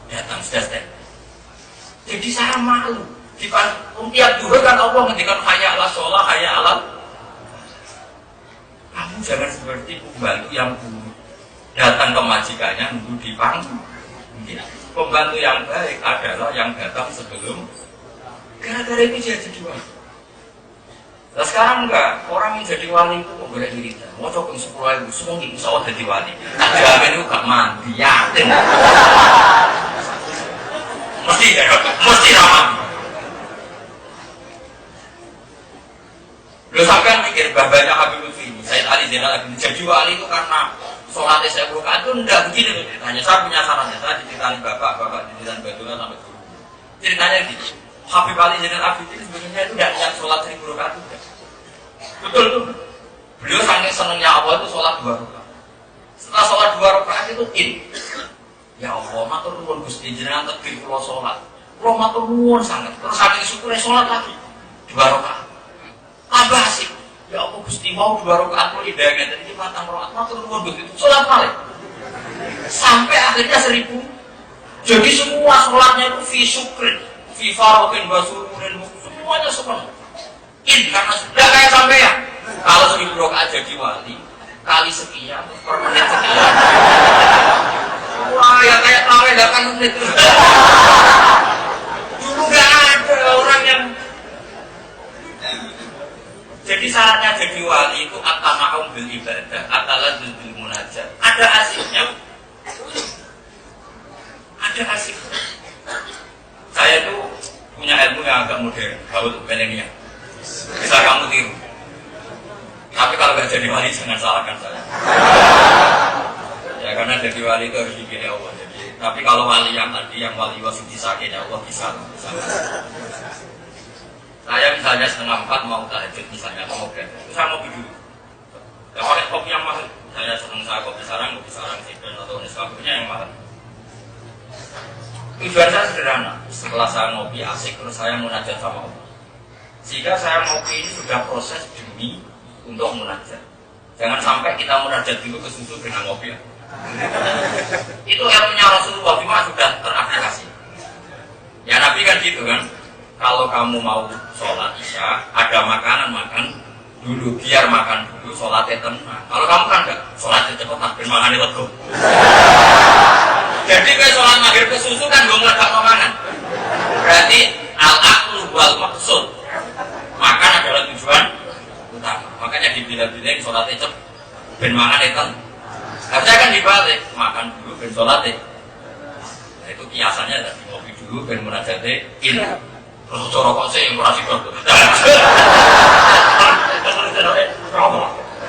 datang, sudah stand. Jadi saya malu. Tiap dulu kan Allah ngendikan hayya ala sholah, hayya ala. Kamu jangan seperti pembantu yang buruk. Datang ke majikannya nunggu dipanggil. Pembantu yang baik adalah yang datang sebelum. Gara-gara itu dia jadi wali. Nah sekarang enggak, orang yang jadi wali itu kok boleh cerita. Mau coba 10.000, semua ini insya Allah jadi wali. Tak jamin itu gak mandi, yakin. Mesti ramah. Lo sampai mikir, babanya Habib Lutfi ini, Sayyid Ali Zainal Abidin jadi wali itu karena sholatnya saya berukat itu enggak begini loh ceritanya. Saya punya sarannya, saya diceritain bapak diceritain Badullah sampai dulu. Ceritanya gitu, Habib Ali Zainal Abidin sebenarnya itu tidak niat sholat 1000 rakaat juga. Betul tuh. Beliau saking senangnya Allah itu sholat 2 rakaat. Setelah sholat 2 rakaat itu ya Allah, matur nuwun Gusti jenengan tekbir kula sholat. Kula matur nuwun sangat. Terus saking syukure sholat lagi 2 rakaat. Tambah asik. Ya Allah Gusti mau 2 rakaat mau hidangan dan ini 4 rakaat matur nuwun begitu. Sholat balik. Sampai akhirnya 1000. Jadi semua sholatnya itu fi syukrin, fi farokin basurin, semuanya sepenuh. Karena sudah kayak sampean. Kalau 1000 rakaat jadi wali, kali sekian per menit sekian. Wah ya kayak tarawih 8 menit. Dulu nggak ada orang yang. Jadi syaratnya jadi wali itu at-tama'um bil ibadah, at-taladzuz bil munajat. Ada asiknya. Ada asik. Saya itu punya ilmu yang agak modern, gaul milenial. Bisa kamu tiru. Tapi kalau nggak jadi wali jangan salahkan saya. Ya karena jadi wali itu harus dipilih Allah. Jadi, tapi kalau wali yang tadi yang wali wasiti sakit ya Allah bisa. Saya misalnya 3:30 mau tahajud misalnya atau mau berada, itu saya mau dulu. Ya pakai kopi yang mahal. Saya senang saya kopi sarang, sidon atau Nescafe yang mahal. Tujuan saya sederhana. Setelah saya ngopi asik, terus saya munajat sama Allah. Jika saya ngopi ini sudah proses demi untuk munajat. Jangan sampai kita munajat dulu ke susu dengan ngopi. Itu ilmunya Rasulullah cuma sudah teraplikasi. Ya Nabi kan gitu kan. Kalau kamu mau sholat isya, ada makanan makan dulu, biar makan dulu, sholatnya tenang. Kalau kamu kan enggak, sholatnya cepat, ben makan itu. Jadi kalau sholat maghrib ke susu kan gak meledak makanan. Berarti al-aqlu wal maksud. Makan adalah tujuan utama. Makanya dibilang-bilang sholatnya cepat, ben makan itu. Harusnya kan dibalik, makan dulu, ben sholatnya. Nah itu kiasannya tadi, ngopi dulu, ben munajatnya ini. Terus cara kok sih yang kurasi dulu.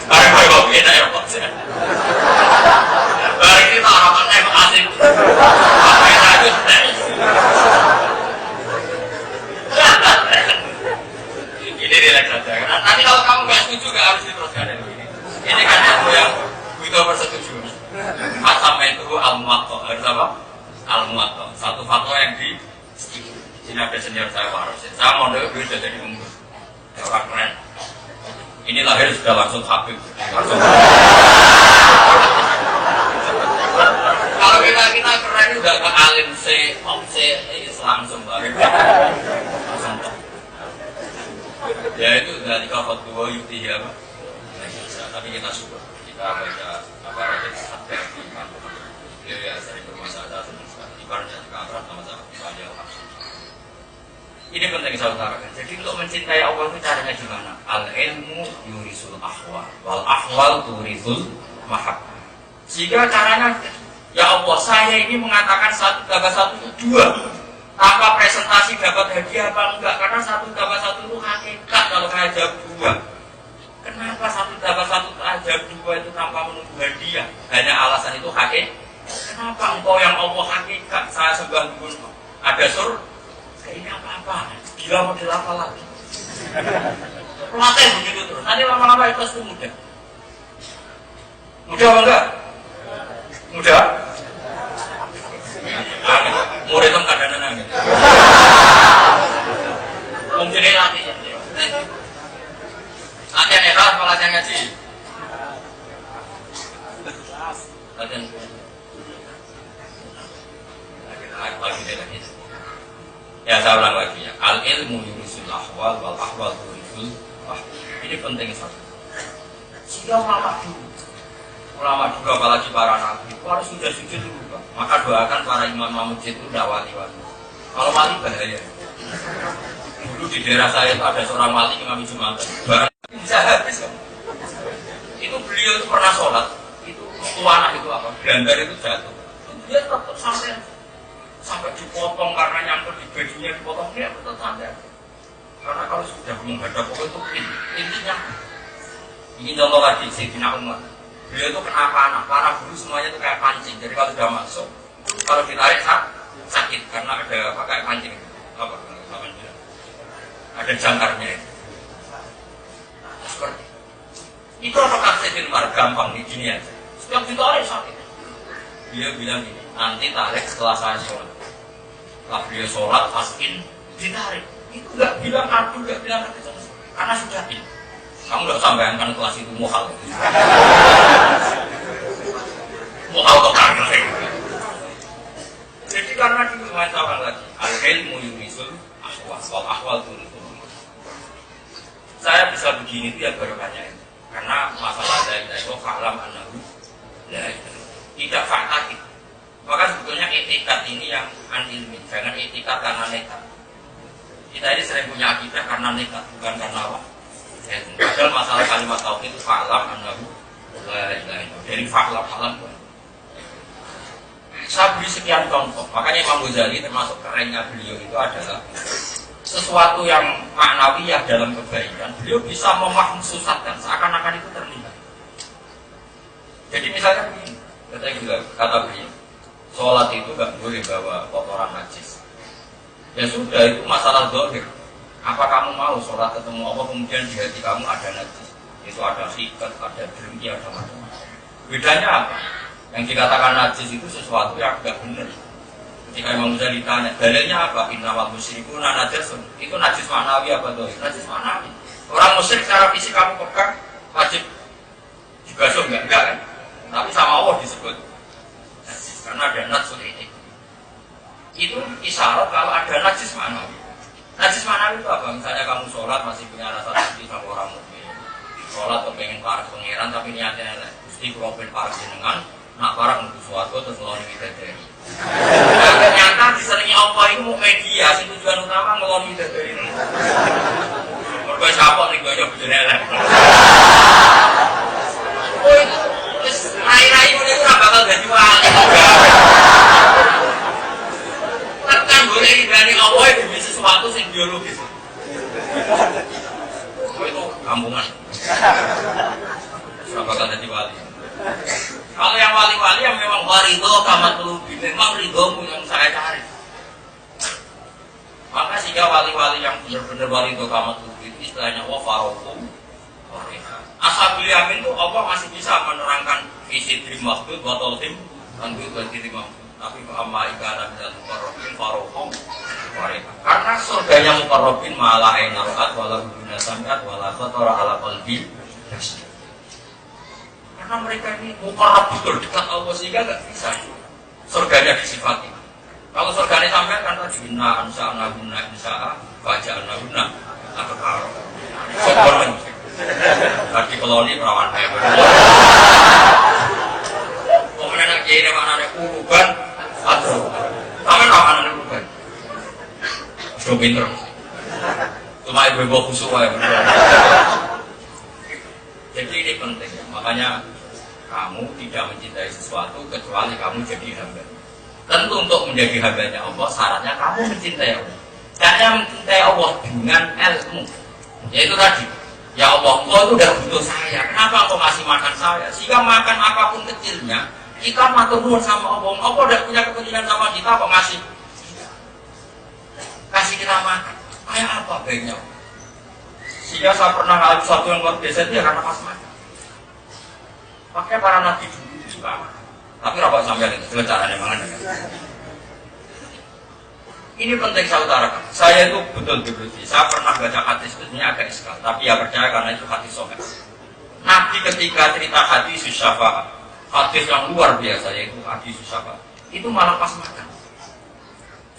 Barang-barang kopi enak ya kok sih. Barang kita harapannya emang asik. Pakai raju ini relax saja. Nanti kalau kamu gak setuju gak harus diteruskan ini. Ini kan yang butuh persetujuan. Sampai itu al-muwatta. Harus apa? Al-muwatta. Satu fatwa yang di sini ada senior saya waras. Saya mau dulu jadi umur. Ya orang keren. Ini lahir sudah langsung habib. Kalau kita keren udah ke alim C, om C, ini langsung lahir. Langsung. Ya itu dari kafat dua yuti ya pak. Tapi kita syukur kita baca apa ada sabda ya sering bermasalah senang sekali. Ibaratnya juga akrab sama-sama ibadah langsung. Ini penting saya utarakan. Jadi untuk mencintai Allah itu caranya gimana? Al-ilmu yurisul ahwal, wal ahwal turisul mahabbah. Jika caranya, ya Allah saya ini mengatakan 1 tambah 1 itu 2. Tanpa presentasi dapat hadiah apa enggak? Karena 1 tambah 1 itu hakikat kalau saya jawab 2. Kenapa 1 tambah 1 aja 2 itu tanpa menunggu hadiah? Hanya alasan itu hakikat. Kenapa engkau yang Allah hakikat saya sembah dulu? Ada sur? Ini apa-apa, gila model apa lagi? Pelatih begitu terus, nanti lama-lama itu pasti mudah. Mudah apa enggak? Mudah? Murid itu kadang-kadang angin. Mungkin ini latihan. Latihan ikhlas apa latihan ngaji? Latihan. Lagi. Ya saya ulang lagi ya. Al-ilmu yurisul ahwal wal ahwal turisul. Ini penting sekali. Jika ulama juga apalagi para nabi itu harus sudah sujud dulu Pak. Maka doakan para imam masjid itu tidak wali-wali. Kalau wali bahaya. Dulu di daerah saya itu ada seorang wali imam Jumatan. Barang bisa habis. Itu beliau itu pernah sholat. Itu tuanah itu apa? Gandar itu jatuh. Dia tetap sampai dipotong karena nyangkut di bajunya dipotong dia tetap santai. Karena kalau sudah menghadap Allah itu intinya ini contoh lagi Sayyidina Umar. Beliau itu kena panah, para guru semuanya itu kayak pancing. Jadi kalau sudah masuk, kalau ditarik sakit karena ada apa kayak pancing apa ada jangkarnya itu. Seperti itu apakah Sayyidina Umar gampang di gini aja. Setiap ditarik sakit. Dia bilang ini nanti tarik setelah saya sholat. Setelah beliau sholat, paskin, ditarik. Itu nggak bilang adu, nggak bilang adu. Karena sudah ini. Kamu nggak usah bayangkan kelas itu muhal. Muhal total. Jadi karena itu semuanya orang lagi. Al-ilmu yurisul ahwal, wal ahwal turisul. Saya bisa begini itu ya baru banyak itu. Karena masalah dari itu fa'lam annahu la tidak fakta. Maka sebetulnya etikat ini yang anilmi, jangan etikat karena nekat. Kita ini sering punya akidah karena nekat, bukan karena apa. Padahal masalah kalimat tauhid itu fa'lam annahu la ilaha illallah. Dari fa'lam. Saya beri sekian contoh. Makanya Imam Ghazali termasuk kerennya beliau itu adalah sesuatu yang maknawiyah dalam kebaikan. Beliau bisa memahsusatkan seakan-akan itu terlihat. Jadi misalnya begini, kata beliau, sholat itu gak boleh bawa kotoran najis. Ya sudah, itu masalah zahir. Apa kamu mau sholat ketemu Allah kemudian di hati kamu ada najis? Itu ada sikat, ada dengki, ada macam-macam. Bedanya apa? Yang dikatakan najis itu sesuatu yang gak benar. Ketika Imam Ghazali ditanya, dalilnya apa? Innamal musyrikuna najasun. Itu najis manawi apa tuh? Najis manawi. Orang musyrik secara fisik kamu pegang wajib dibasuh enggak kan? Tapi sama Allah disebut najis karena ada najis ini. Itu isyarat kalau ada najis manawi. Najis manawi itu apa? Misalnya kamu sholat masih punya rasa takut sama orang mukmin. Sholat kepengen parah pangeran tapi niatnya elek. Gusti kula pengen parah jenengan, nak parah untuk suatu terus ngeloni bidadari. Nah, ternyata diselingi Allah itu mau media, sih tujuan utama ngeloni bidadari. Mereka siapa nih gue coba jenelek. Oh itu, terus rai-rai itu nggak bakal jadi wali. Kan boleh dari Allah itu bisa sesuatu yang biologis. Oh itu kampungan. Nggak bakal jadi wali. Kalau yang wali-wali yang memang waridho kamatulubi, memang ridhomu yang saya cari. Maka sehingga wali-wali yang benar-benar waridho kamatulubi itu istilahnya wafarokum wareha. Ashabul yamin itu Allah masih bisa menerangkan visi diri maksud watolhim dan diri maksud. Tapi amma ikana minal mukarrabin farokum wareha. Karena surganya mukarrabin malah enakat wala hubuna samiat wala khatara ala qalbi. Karena mereka ini mukarrab betul dekat Allah sehingga nggak bisa surganya disifati. Kalau surganya sampai kan tajina ansa'na guna insa'a faja'na guna atau karo sopor tadi koloni perawan hebat kemudian nak kiri mana ada kuruban atau sama rawan ada kuruban sudah pinter cuma ibu-ibu khusus ya jadi ini penting makanya kamu tidak mencintai sesuatu kecuali kamu jadi hamba. Tentu untuk menjadi hambanya Allah syaratnya kamu mencintai Allah. Caranya mencintai Allah dengan ilmu. Yaitu tadi, ya Allah, Engkau itu udah butuh saya. Kenapa Engkau masih makan saya? Sehingga makan apapun kecilnya, kita matur nuwun sama Allah. Allah udah punya kepentingan sama kita, kok ngasih? Kasih kita makan. Kayak apa baiknya? Sehingga saya pernah ngalami sesuatu yang luar biasa itu ya karena pas makan. Pakai para nabi dulu suka makan. Tapi rapat sampai itu caranya makan. Ini penting saya utarakan. Saya itu betul-betul saya pernah baca hadis itu ini agak iskal, tapi ya percaya karena itu hadis sahih. Nabi ketika cerita hadis syafaat, hadis yang luar biasa yaitu hadis syafaat, itu malah pas makan.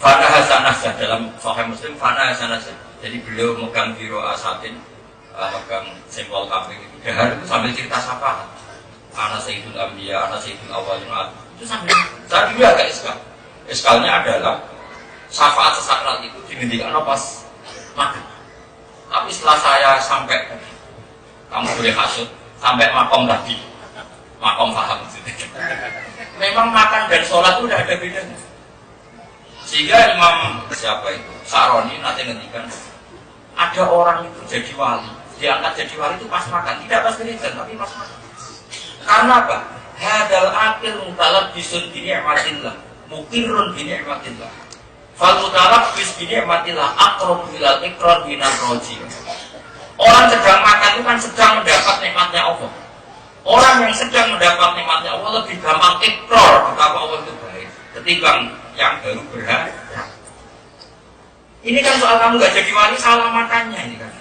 Fana hasanah dalam Sahih Muslim fana hasanah. Jadi beliau megang biro asatin, megang simbol kambing itu dahar itu sambil cerita syafaat. Anak Sayyidul Anbiya, anak Sayyidul Awwalin itu sambil saya juga agak iskal. Iskalnya adalah syafaat sesakral itu dihentikan pas makan. Tapi setelah saya sampai, kamu boleh hasut sampai makom tadi, makom paham. Memang makan dan sholat itu udah ada bedanya. Sehingga Imam siapa itu Saroni nanti ngendikan ada orang itu jadi wali, diangkat jadi wali itu pas makan, tidak pas wiridan tapi pas makan. Karena apa? Hadal akil mutalab bisun bini'matillah, mukirrun bini'matillah. Fal mutalab bis bini'matillah aqrab ilal iqrar binar roji. Orang sedang makan itu kan sedang mendapat nikmatnya Allah. Orang yang sedang mendapat nikmatnya Allah lebih gampang ikrar betapa Allah itu baik ketimbang yang baru berharap. Ini kan soal kamu gak jadi wali salah makannya ini kan.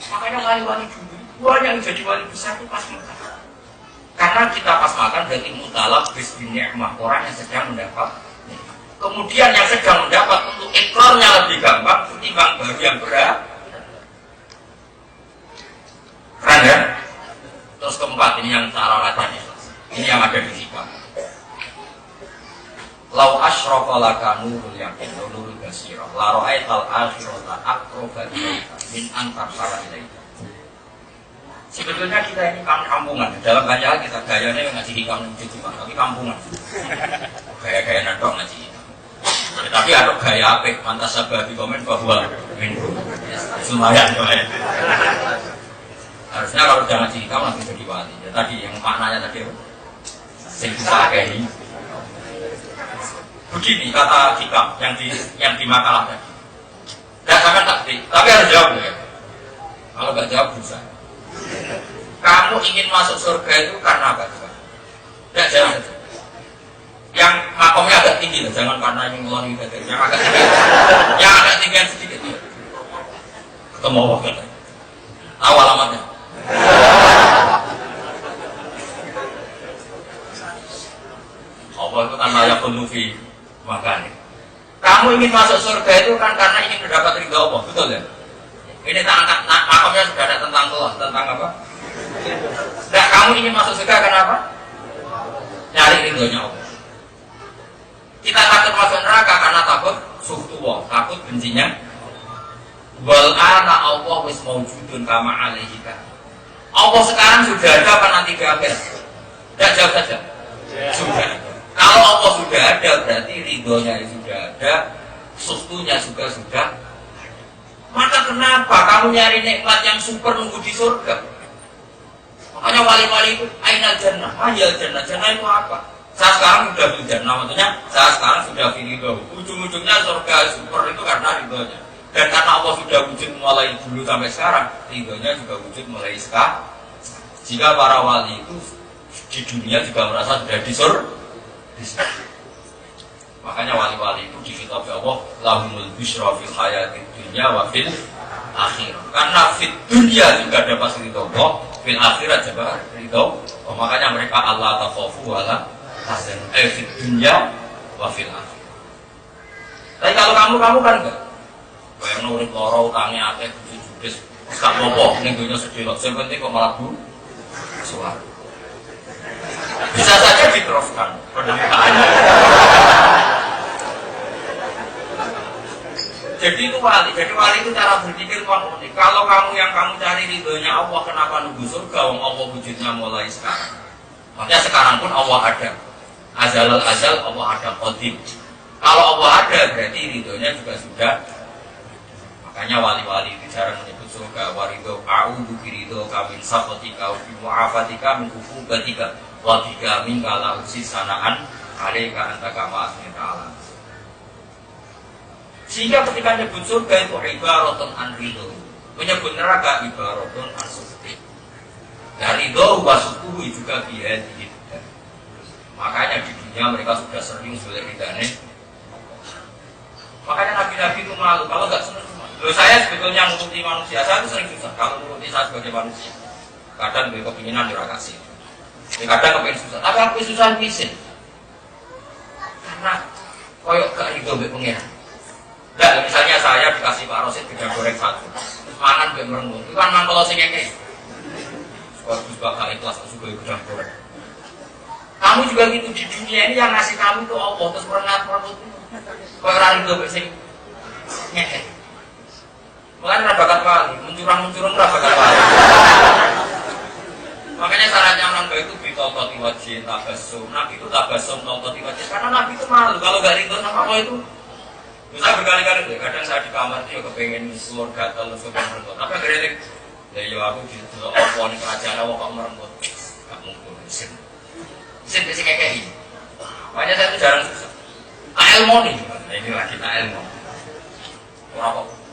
Makanya wali-wali dulu yang jadi wali besar itu pas makan. Karena kita pas makan berarti mutalab bis binikmah, orang yang sedang mendapat. Kemudian yang sedang mendapat untuk ikrarnya lebih gampang ketimbang baru yang berat. Keren ya? Terus keempat ini yang cara katanya. Ini yang ada di sikap. Lau asyrafa laka nurul yakin nurul basirah la ra'aital akhirata aqraba ilaika min antar sara ilaika. Sebetulnya kita ini kampungan. Dalam banyak hal kita gayanya yang ngaji hikam itu tapi kampungan. Gaya-gaya nadok ngaji hikam. Tapi ada gaya apa? Mantas sabah di komen bahwa minum. Lumayan. Harusnya kalau udah ngaji hikam langsung jadi wali. Ya, tadi yang maknanya tadi sing bisa kayak ini. Begini kata hikam yang di makalah tadi. Dan sampai tapi harus jawab ya. Kalau nggak jawab bisa. Kamu ingin masuk surga itu karena apa? Tidak jawab. Yang makomnya agak tinggi lah, jangan karena yang ngeloni ibadah. Yang agak tinggi, yang agak tinggian sedikit ya. Ketemu Allah kan? Tahu alamatnya? Allah itu kan layak penuhi makanya. Kamu ingin masuk surga itu kan karena ingin mendapat ridha Allah, betul ya? Ini makomnya sudah ada tentang Allah, tentang apa? Nah, kamu ingin masuk surga kenapa? Nyari ridhonya Allah. Kita takut masuk neraka karena takut suhtuwah, takut bencinya. Wal ana Allah wis maujudun kama alaihi. Allah sekarang sudah ada apa nanti di akhir? Tidak, jawab saja. Sudah. Kalau Allah sudah ada berarti ridhonya sudah ada, suhtunya juga sudah. Maka kenapa kamu nyari nikmat yang super nunggu di surga? Makanya wali-wali itu ainal jannah, ayal jannah, jannah itu apa? Saya sekarang sudah di jannah, maksudnya saya sekarang sudah di ridho. Ujung-ujungnya surga super itu karena ridhonya. Dan karena Allah sudah wujud mulai dulu sampai sekarang, ridhonya juga wujud mulai sekarang. Jika para wali itu di dunia juga merasa sudah di surga. Makanya wali-wali itu di kitab Allah lahumul busyra fil hayatid dunya wa fil akhirah. Karena fit dunia juga dapat ridho Allah, fil akhirat juga ridho. Makanya mereka Allah takhafu wala tahzan. Fit dunya wa fil akhirah. Tapi kalau kamu kan enggak. Bayang urip lara utange akeh judes gak apa-apa ning donya sedih kok. Sing penting kok malah suara. Bisa saja diteruskan penderitaannya. Jadi itu wali. Jadi wali itu cara berpikir unik. Kalau kamu yang kamu cari ridhonya Allah, kenapa nunggu surga? Wong Allah wujudnya mulai sekarang. Makanya sekarang pun Allah ada. Azalul azal Allah ada qadim. Kalau Allah ada berarti ridhonya juga sudah. Makanya wali-wali itu jarang menyebut surga. Waridho a'udhu biridho kamin sakhotika wa bimu'afatika min hukubatika wa bika min kala usi sanaan alaika anta kama asmi ta'ala. Sehingga ketika menyebut surga itu ibaratun an ridho, menyebut neraka ibaratun an sukti. Dan ridho wa sukuhu juga bihadi. Makanya di dunia mereka sudah sering sulit ridhane. Makanya nabi-nabi itu malu kalau gak senang. Loh, saya sebetulnya menuruti manusia, saya itu sering susah kalau menuruti saya sebagai manusia. Kadang gue kepinginan dirakasi, kadang kepingin susah, tapi aku susah misin. Karena koyok gak ridho gue pengiran. Nah, misalnya saya dikasih Pak Rosid gedang goreng satu, mangan gue merengut, itu kan kalau sing ngekeh. Bagus bakal ikhlas juga gedang goreng. Kamu juga gitu di dunia ini yang ngasih kamu itu Allah, terus merengut itu. Koyok ridho gue sing ngekeh. Makanya rabakat wali, mencurang-mencurang rabakat wali. Makanya caranya orang baik itu bitolkoti wajib, tabasum. Nabi itu tabasum, tolkoti wajib. Karena Nabi itu malu, kalau gak rindu sama Allah itu. Bisa berkali-kali deh, kadang saya di kamar itu ya kepengen keluar gatel, suka merenggut. Tapi akhirnya ya aku di Allah di kerajaan Allah kok merenggut. Gak mungkin, mesin besi kayak ini. Makanya saya itu jarang susah. Ilmu nih, nah ini lagi ilmu.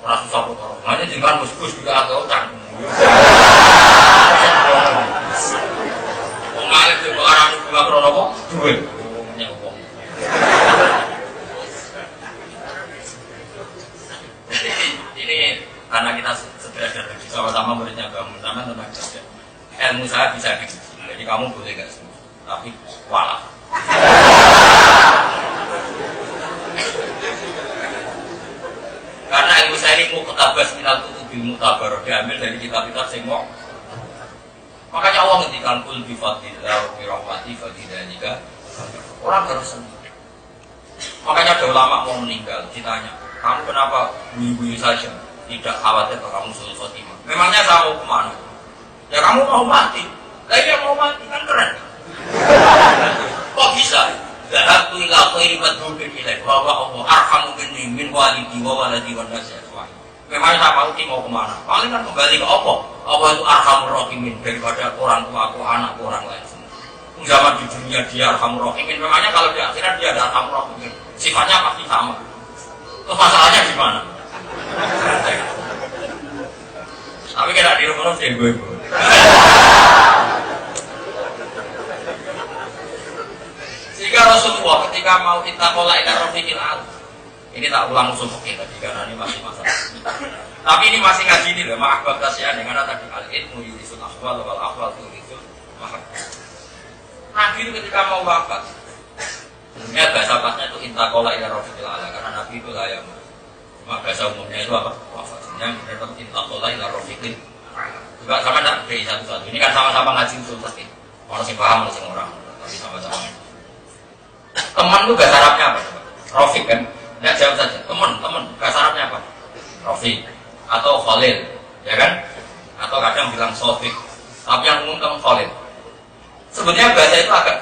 Orang susah kok orang. Makanya jangan mus-mus juga atau utang. Mengalir juga orang juga krono kok duit. Punya uang. Ini karena kita sederhana lagi sama-sama muridnya bangun sama tentang saja. Ilmu saya bisa diuji. Jadi kamu boleh gak semua. Tapi walah. Karena ilmu saya ini muqtabas minal kutubil mutabar, diambil dari kitab-kitab semua. Makanya Allah ngendikan kul bi fadlillah wa bi rahmati fadzalika. Orang harus senang. Makanya ada ulama mau meninggal, ditanya, kamu kenapa bunyi-bunyi saja? Tidak khawatir kalau kamu suul khotimah. Memangnya saya mau kemana? Ya kamu mau mati. Lah yang mau mati kan keren. Kok bisa? Zahabtu ila khairi madhubin ilaih bahwa Allah arhamu minni min walidi wa waladi wa nasi aswahi. Memang saya mau kemana? Paling kan kembali ke Allah. Allah itu arhamur rahimin daripada orang tua aku, anak orang lain semua. Zaman di dunia dia arhamur rahimin. Memangnya kalau di akhirat dia ada arhamur rahimin. Sifatnya pasti sama. Terus masalahnya di mana? Tapi kena di rumah sih gue. Sehingga Rasulullah ketika ketika mau ittaqola ila rafiqil a'la. Ini tak ulang usul fikih tadi karena ini masih masalah. Tapi ini masih ngaji ini loh, maaf kasihan dengan tadi al-ilmu yurisul akhwal wal akhwal yurisul mahab. Nabi itu ketika mau wafat, sebenarnya bahasa pasnya itu ittaqola ila rafiqil a'la karena Nabi itu lah yang cuma bahasa umumnya itu apa? Wafat. Yang benar ittaqola ila rafiqil a'la. Juga sama tak dari satu-satu. Ini kan sama-sama ngaji usul fikih. Orang sing paham, orang sing orang, tapi sama-sama. Teman itu bahasa Arabnya apa? Rafiq kan? Nggak jawab saja. Teman, bahasa Arabnya apa? Rafiq atau Khalil, ya kan? Atau kadang bilang Sofiq. Tapi yang umum kamu Khalil. Sebenarnya bahasa itu agak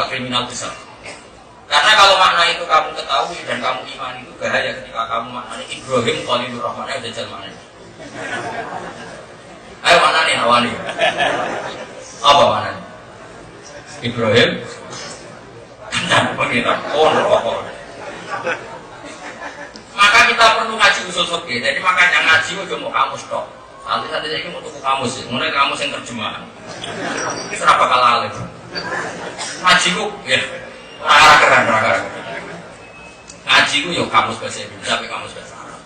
kriminal besar. Karena kalau makna itu kamu ketahui dan kamu imani itu bahaya ketika kamu maknanya Ibrahim Khalilur Rahman ayo jajal maknanya. Ayo maknanya awali. Apa maknanya? Ibrahim dan pengiran pokok. Maka kita perlu ngaji usul fikih. Jadi makanya ngaji udah mau kamus tok. Nanti ini mau tuku kamus sih. Mulai kamus yang terjemahan. Ini serapa kalah alim. Ngaji ku ya keren. Ngaji ku yo kamus bahasa Indonesia sampai kamus bahasa Arab.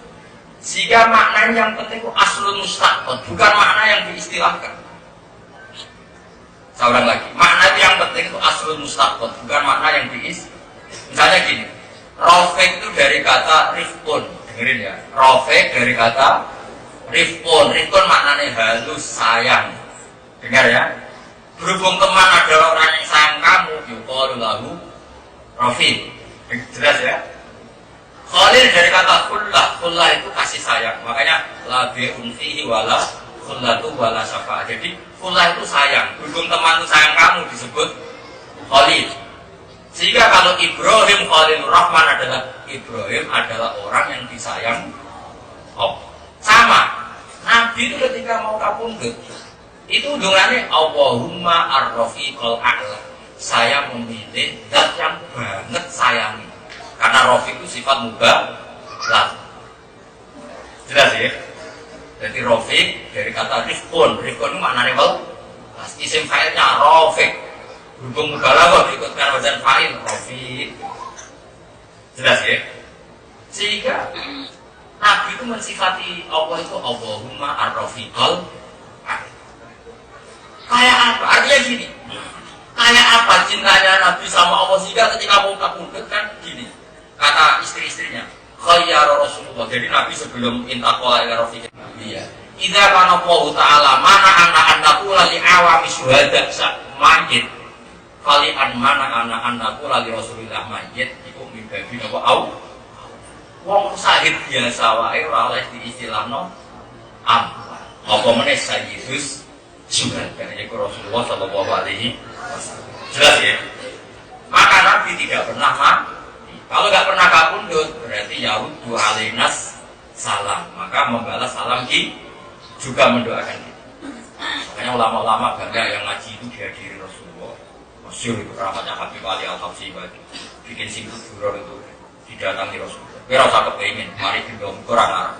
Sehingga makna yang penting ku aslun mustaqbal, bukan makna yang diistilahkan. Saya ulang lagi, makna yang penting itu aslun mustaqbal, bukan makna yang misalnya gini, Rafiq itu dari kata rifqun, dengerin ya, Rafiq dari kata rifqun maknanya halus, sayang, dengar ya. Berhubung teman adalah orang yang sayang kamu, yuqalu lahu Rafiq, jelas ya. Khalil dari kata khullah itu kasih sayang, makanya la bi'un fihi wala khullatu wala syafa'a. Jadi khullah itu sayang, berhubung teman itu sayang kamu disebut Khalil. Sehingga kalau Ibrahim Khalilur Rahman adalah orang yang disayang Allah. Sama, Nabi itu ketika mau kapundhut itu hubungannya Allahumma ar-rafiqal a'la. Saya memilih zat yang banget sayangi. Karena rafiq itu sifat mubalah. Jelas ya? Jadi rafiq dari kata rifqun itu maknanya apa? Isim fa'ilnya rafiq. Berhubung mubalah berikutkan wazan fa'il rafiq. Jelas ya? Sehingga Nabi itu mensifati Allah itu Allahumma ar-rafiqal a'la. Kayak apa? Artinya gini. Kayak apa cintanya Nabi sama Allah sehingga ketika mau kapundhut kan gini. Kata istri-istrinya, khayyara Rasulullah. Jadi Nabi sebelum intaqwa ila rafiqil a'la. Idza kana Allah Ta'ala mana annaku li awami syuhada mayit. Kali mana annaku li Rasulillah mayit iku mimbabi apa au. Wong syahid biasa wae ora oleh diistilahno am. Apa meneh sayyidus syuhada yaiku Rasulullah sallallahu alaihi wasallam. Jelas ya? Maka Nabi tidak pernah mati. Kalau nggak pernah kapundhut berarti yaudu alainas salam. Maka membalas salam juga mendoakan kita. Makanya ulama-ulama bangga yang ngaji itu dihadiri Rasulullah. Masyhur itu rahmatnya Habib Ali Al-Habsyi bikin singkut duror itu didatangi Rasulullah. Kira usah kepengin, mari gendong kurang arah.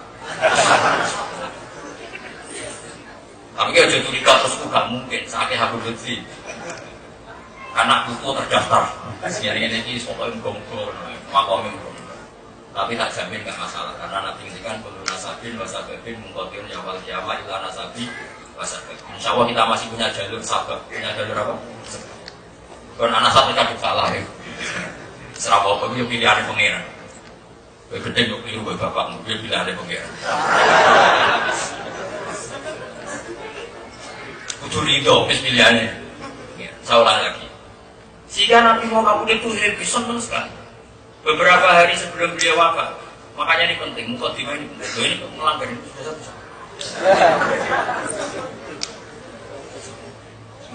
Tapi kalau jadi curiga terus itu gak mungkin. Sakit Habib Lutfi anak buku terdaftar sejarahnya ini soal gonggo makomim. Tapi tak jamin gak masalah karena Nabi ini kan perlu nasabin wasababin mengkotir nyawal kiamat ilah nasabi wasabab. Insya Allah kita masih punya jalur sabab. Punya jalur apa? Kalau anak satu kan salah ya. Serapa apa dia pilihan pengiran. Gede untuk pilih bapakmu dia pilihan pengiran. Kudu ridho mis pilihannya. Saya ulang lagi. Jika Nabi Muhammad itu senang sekali. Beberapa hari sebelum beliau wafat, makanya ini penting. Mukadimah ini penting. Ini melanggar ini sudah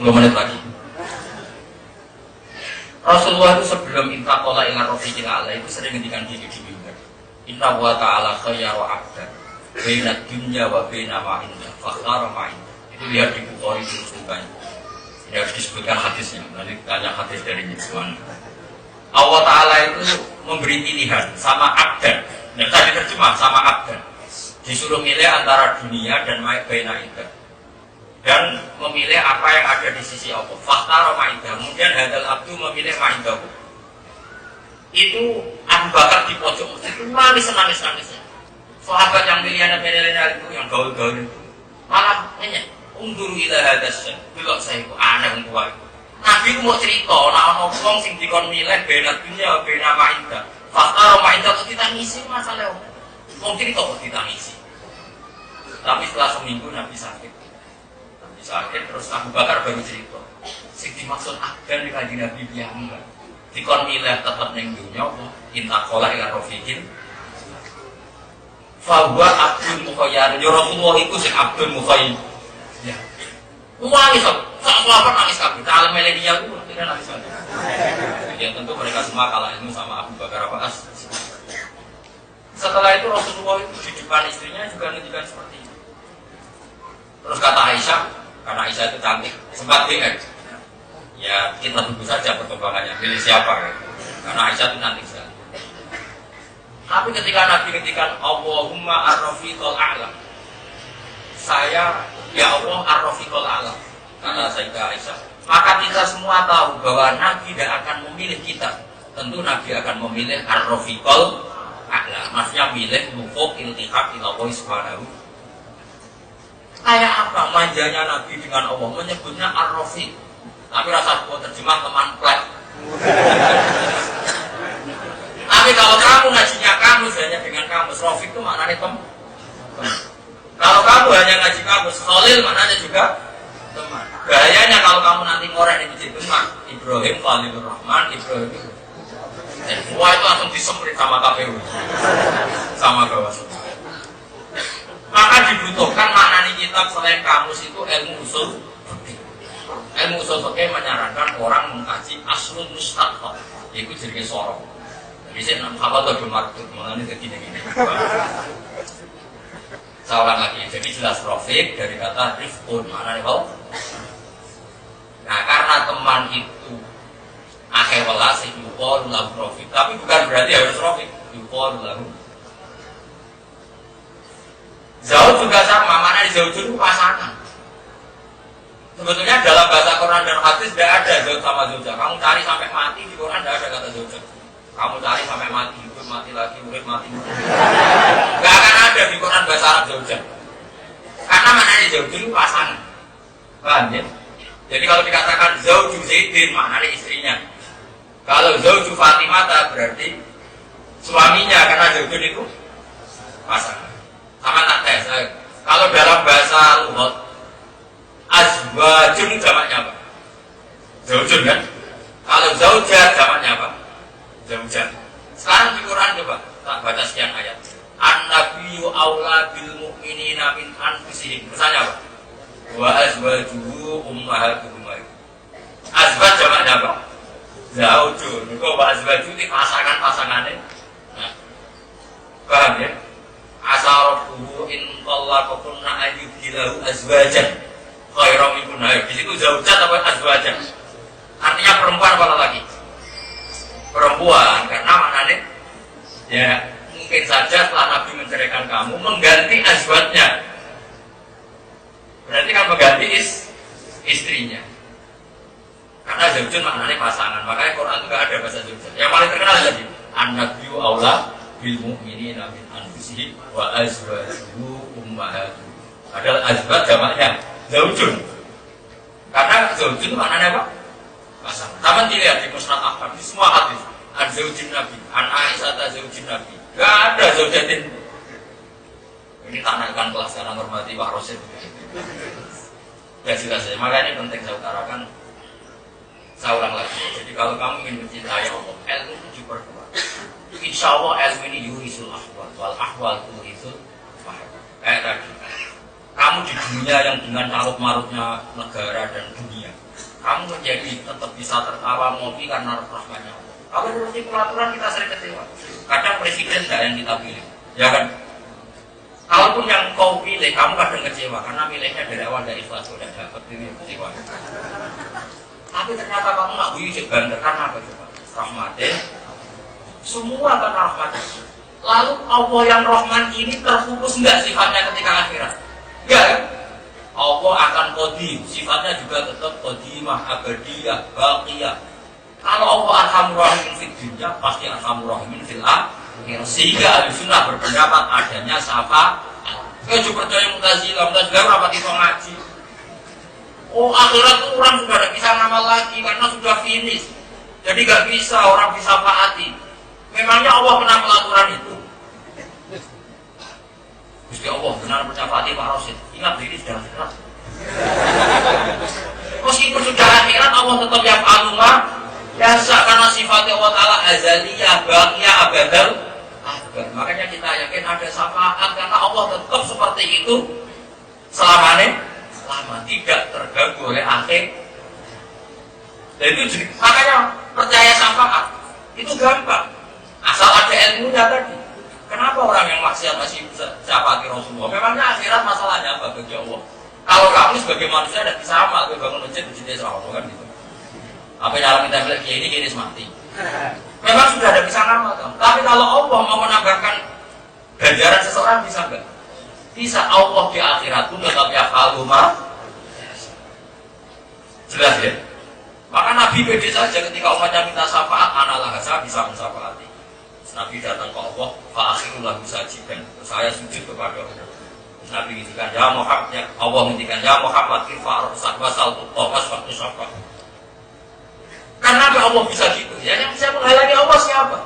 10 menit lagi. Rasulullah itu sebelum intaqala ila rafiqil a'la itu sering ngendikan diri di mimbar. Inna wa ta'ala khayyaru 'abdan baina dunya wa baina ma inda fakhtara ma inda. Itu lihat di Bukhari disebutkan. Ini harus disebutkan hadisnya. Nanti tanya hadis dari mana. Allah Ta'ala itu memberi pilihan sama abdan. Nah, tadi terjemah sama abdan. Disuruh milih antara dunia dan baina inda. Dan memilih apa yang ada di sisi Allah. Fakhtara ma inda. Kemudian hadal abdu memilih ma indahu. Itu Abu Bakar di pojok masjid itu nangis-nangisnya. Sahabat yang milenial itu, yang gaul-gaul itu, malah nanya, undur ila hadas, belok saya itu aneh untuk itu. Nabi itu mau cerita, nah orang ngomong sing dikon milih bena dunia, bena mainda. Fakta mainda kok ditangisi masalah orang cerita kok ditangisi. Tapi setelah seminggu Nabi sakit. Terus Abu Bakar baru cerita. Sing dimaksud agan di kanjeng Nabi piyambak. Dikon milih tetep ning dunya apa intakola ila rofiqin. Fahuwa abdul mukhayyar. Ya Rasulullah iku sing abdul mukhayyar. Ya. Nangis kok. Sak sahabat nangis kabeh. Alam milenial itu tidak nangis kabeh. Ya tentu mereka semua kalah ilmu sama Abu Bakar As. Setelah itu Rasulullah itu di depan istrinya juga menunjukkan seperti itu. Terus kata Aisyah, karena Aisyah itu cantik, sempat bingung. Ya kita tunggu saja perkembangannya, pilih siapa ya. Karena Aisyah itu cantik sekali. Tapi ketika Nabi ngendikan Allahumma ar-rafiqul a'la, saya ya Allah ar-rafiqul a'la, kata Sayyidah Aisyah, maka kita semua tahu bahwa Nabi tidak akan memilih kita. Tentu Nabi akan memilih ar-rafiqul a'la, maksudnya milih nufuk iltihaq ila Allah subhanahu. Kayak apa manjanya Nabi dengan Allah, menyebutnya ar-rafiq. Tapi rasa buat terjemah teman plek. Tapi kalau kamu ngajinya kamus hanya dengan kamus, rafiq itu maknanya teman. Kalau kamu hanya ngaji kamus, khalil maknanya juga teman. Bahayanya kalau kamu nanti ngorek di masjid teman, Ibrahim Khalilur Rahman, Ibrahim itu. Semua itu langsung disemprit sama KPU, sama Bawaslu. Maka dibutuhkan maknani kitab selain kamus itu ilmu usul fikih. Ilmu usul fikih menyarankan orang mengkaji aslun mustaqbal, yaitu jadi sorong. Jadi saya apa tuh bermaksud mengenai begini. Saya ulang lagi. Jadi jelas rafiq dari kata rifqun, maknanya apa? Nah karena teman itu akhir welas yuqalu lahu rafiq, tapi bukan berarti harus rafiq. Yuqalu lahu Zauj juga sama, mana di zauj itu pasangan. Sebetulnya dalam bahasa Quran dan hadis tidak ada zauj sama zauja. Kamu cari sampai mati di Quran tidak ada kata zauj. Kamu cari sampai mati, hidup mati lagi, urip mati. Tidak akan ada di Quran bahasa Arab zauj. Karena maknanya zauj itu pasangan. Paham ya? Jadi kalau dikatakan zauj Zaidin maknanya istrinya. Kalau zauj Fatimah berarti suaminya, karena zauj itu pasangan. Sama tak tes. Kalau dalam bahasa lughat azwajun jamaknya apa? Zaujun kan? Kalau zaujah jamaknya apa? Zaujah. Sekarang di Quran coba tak baca sekian ayat. An-nabiyyu aula bil mu'minina min anfusihim. Misalnya apa? Wa azwajuhu ummahatuhum. Azwaj jamaknya apa? Zaujun. Kok wa azwaju itu pasangan-pasangannya. Nah. Paham ya? Asarabuhu in tallaqakunna ayyubdilahu azwajan khairan minkunna. Di situ zaujat atau azwajan? Artinya perempuan apa lagi? Perempuan, karena maknanya ya mungkin saja setelah Nabi menceraikan kamu mengganti azwajnya. Berarti kan mengganti istrinya. Karena zaujun maknanya pasangan. Makanya Quran itu enggak ada bahasa zaujat. Yang paling terkenal tadi an-nabiyyu aula bil mu'minina min anfusihim wa azwajuhu ummahatuhum. Padahal azwaj jamaknya zaujun. Karena zaujun maknanya apa? Pasangan. Taman dilihat di Musnad Ahmad di semua hadis. An zaujin Nabi, an Aisyah zaujin Nabi. Enggak ada zaujatin. Ini tak naikkan kelas karena hormati Pak Rosid. Ya jelas ya. Makanya ini penting saya utarakan. Saya ulang lagi. Jadi kalau kamu ingin mencintai Allah, ilmu itu diperkuat. Insya Allah ilmu ini yurisul ahwal, wal ahwal yurisul faham. Tadi kamu di dunia yang dengan marut-marutnya negara dan dunia, kamu menjadi tetap bisa tertawa ngopi karena rahmatnya Allah. Kalau nuruti peraturan kita sering kecewa. Kadang presiden tidak yang kita pilih, ya kan? Kalaupun yang kau pilih, kamu kadang kecewa karena milihnya dari awal dari ikhlas sudah dapat ini kecewa. Tapi ternyata kamu nggak bisa bandar karena apa coba? Rahmatnya. Semua karena rahmatnya. Lalu Allah yang Rahman ini terputus enggak sifatnya ketika akhirat? Enggak kan? Allah akan qadim, sifatnya juga tetap qadimah, abadiyah, baqiyah. Kalau Allah arhamur rahimin fid dunya, pasti arhamur rahimin fil akhirah. Sehingga Ahlussunnah berpendapat adanya syafaat. Kau juga percaya Mu'tazilah rapat itu ngaji. Oh, akhirat itu orang sudah tidak bisa ngamal lagi karena sudah finish. Jadi gak bisa orang bisa faati. Memangnya Allah pernah melakukan itu? Gusti Allah benar mencapai Pak Rosid. Ingat ini sudah akhirat. Meskipun sudah akhirat, Allah tetap yang alumah biasa karena sifatnya Allah Ta'ala azaliyah, baqiyah, abadal. Makanya kita yakin ada syafaat karena Allah tetap seperti itu selama tidak terganggu oleh akhir. Dan itu makanya percaya syafaat itu gampang asal ada ilmunya tadi. Kenapa orang yang maksiat masih bisa syafaati Rasulullah? Memangnya akhirat masalahnya apa bagi Allah? Kalau kamu sebagai manusia tidak bisa amal, bangun masjid di sini sama kan gitu. Apa yang dalam kita bilang ini mati. Memang sudah ada bisa ngamal kamu. Tapi kalau Allah mau menambahkan ganjaran seseorang bisa enggak? Bisa. Allah di akhirat pun tetap yaf'alu ma. Jelas ya? Maka Nabi pede saja ketika umatnya minta syafaat, analah saya bisa mensyafaati. Nabi datang ke Allah, fa'akhirul lahu sajidan. Saya sujud kepada Allah. Nabi ngintikan ya Muhammad, Allah ngintikan ya Muhammad irfa' ra'sak wasal tuqwas waktu syafaat. Karena Allah bisa gitu ya, yang bisa menghalangi Allah siapa?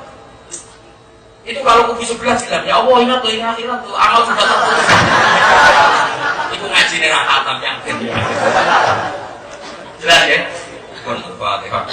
Itu kalau kubu sebelah bilang ya Allah ingat tuh, ini akhirat tuh, amal sudah terputus. Itu ngaji neraka tam yang jelas ya. Pun Al-Fatihah.